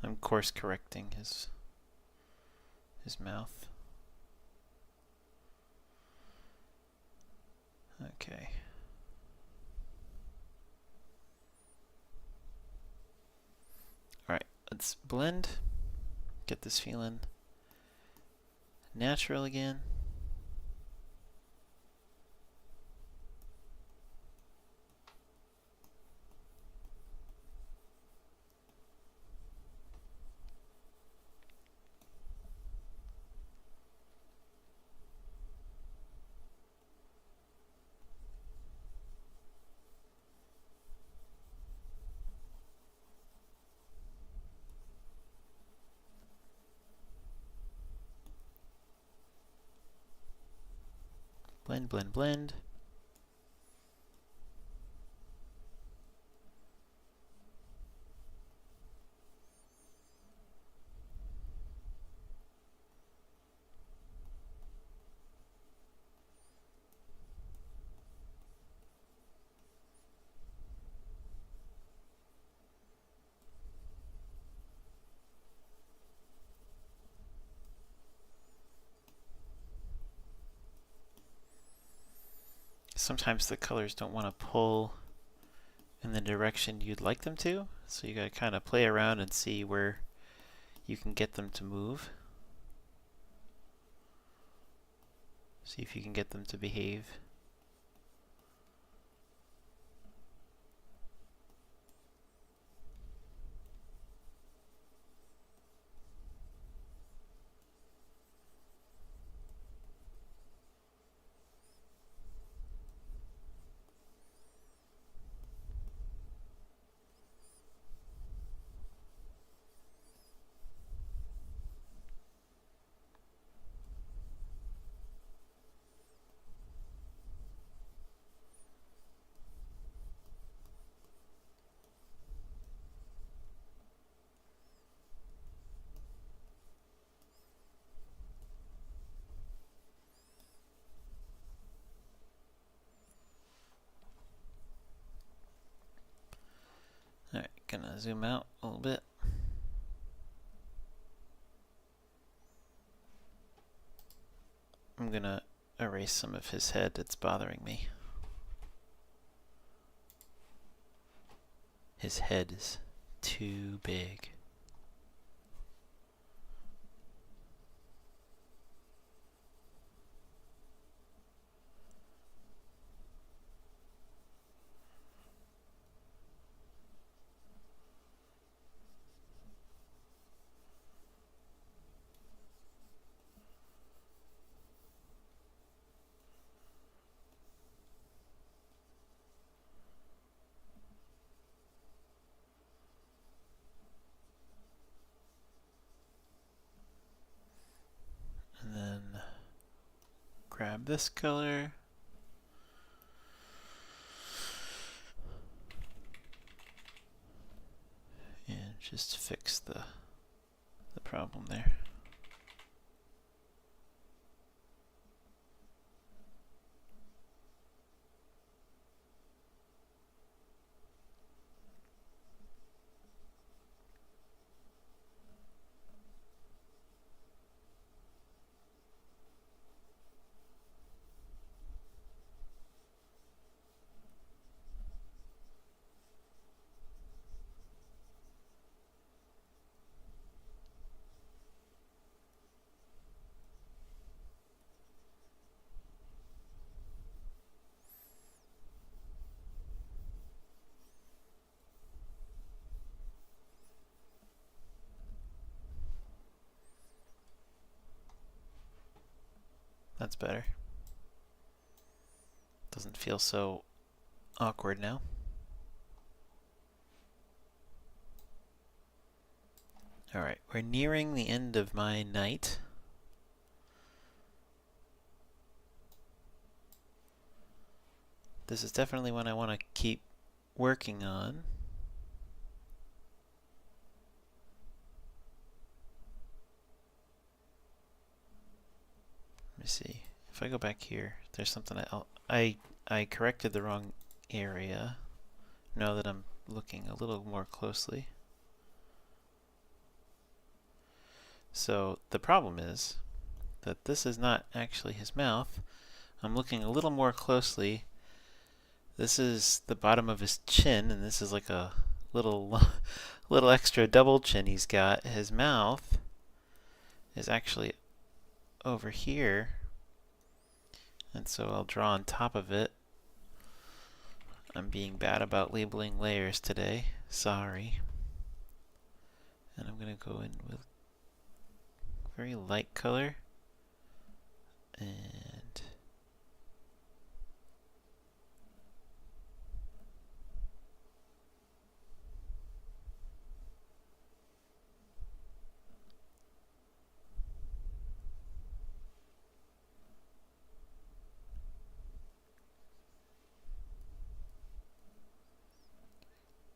I'm course correcting his mouth. Okay. Alright, let's blend. Get this feeling natural again. Blend, blend, blend. sometimes the colors don't want to pull in the direction you'd like them to, so you gotta kind of play around and see where you can get them to move. See if you can get them to behave. Alright, gonna zoom out a little bit. I'm gonna erase some of his head that's bothering me. His head is too big. And then grab this color. And just fix the problem there. That's better. Doesn't feel so awkward now. Alright, we're nearing the end of my night. This is definitely one I want to keep working on. Let me see. If I go back here, there's something I corrected the wrong area. Now that I'm looking a little more closely. So the problem is that this is not actually his mouth. I'm looking a little more closely. This is the bottom of his chin, and this is like a little extra double chin he's got. His mouth is actually over here, and so I'll draw on top of it. I'm being bad about labeling layers today. Sorry. And I'm going to go in with very light color. And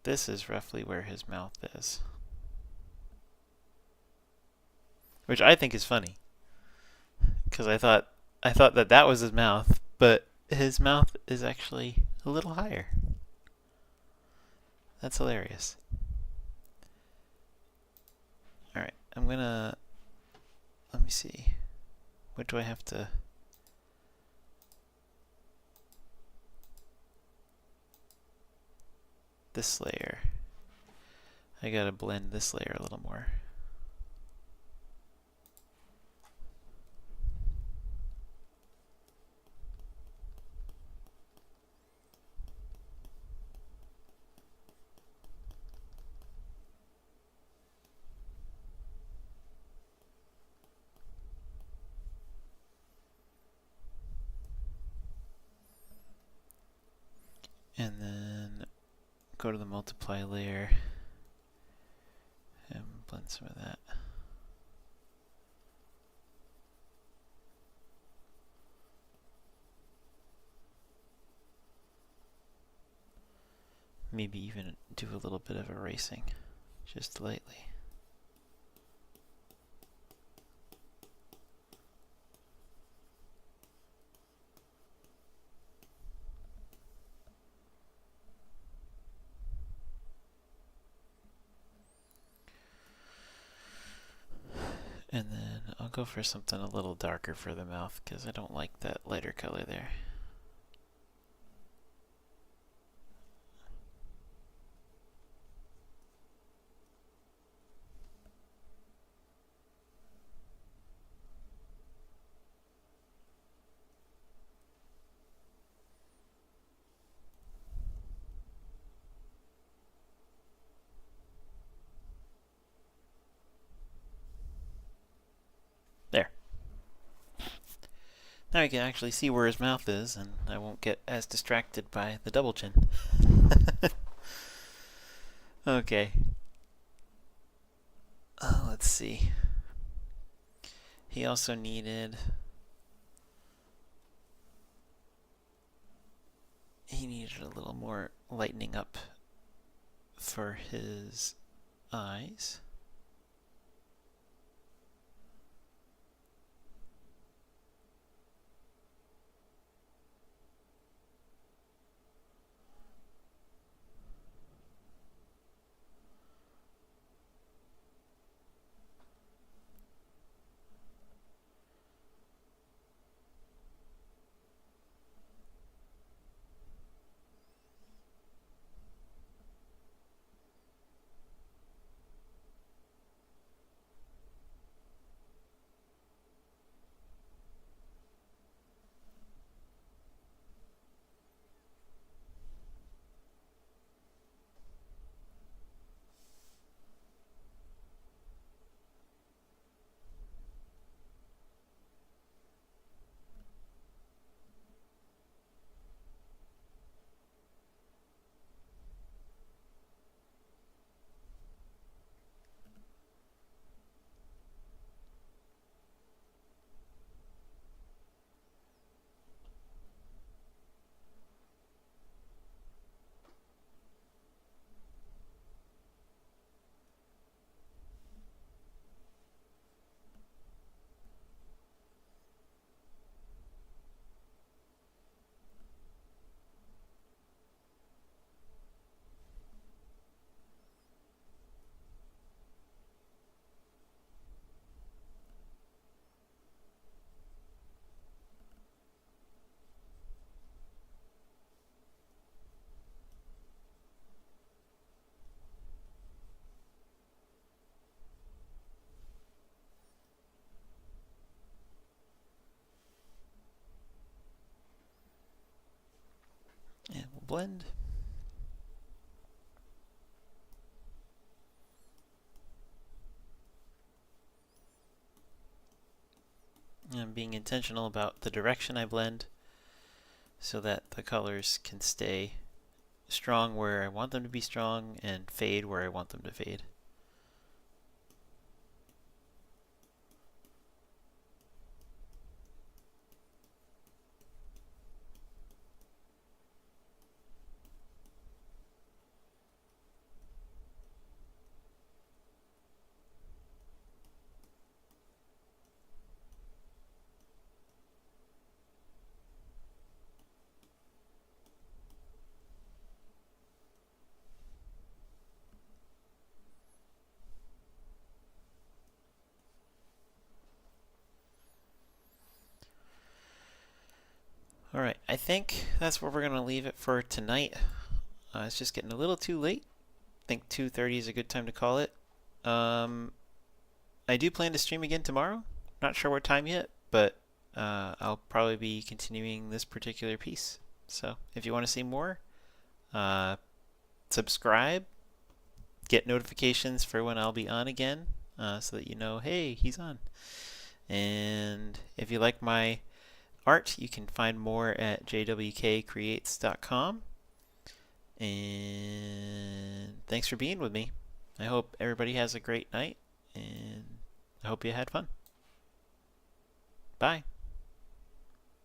this is roughly where his mouth is. Which I think is funny. Because I thought that was his mouth, but his mouth is actually a little higher. That's hilarious. Alright, I'm gonna... Let me see. What do I have to... this layer. I gotta blend this layer a little more. And then go to the multiply layer and blend some of that. Maybe even do a little bit of erasing, just lightly. And then I'll go for something a little darker for the mouth because I don't like that lighter color there. There. Now you can actually see where his mouth is, and I won't get as distracted by the double chin. Okay. Let's see. He also needed... He needed a little more lightening up for his eyes. And we'll blend. I'm being intentional about the direction I blend so that the colors can stay strong where I want them to be strong and fade where I want them to fade. Alright, I think that's where we're going to leave it for tonight. It's just getting a little too late. I think 2:30 is a good time to call it. Um, I do plan to stream again tomorrow. Not sure what time yet, but I'll probably be continuing this particular piece. So if you want to see more, uh, subscribe, get notifications for when I'll be on again, so that you know, hey, he's on. And if you like my art, you can find more at jwkcreates.com. And thanks for being with me. I hope everybody has a great night, and I hope you had fun. Bye.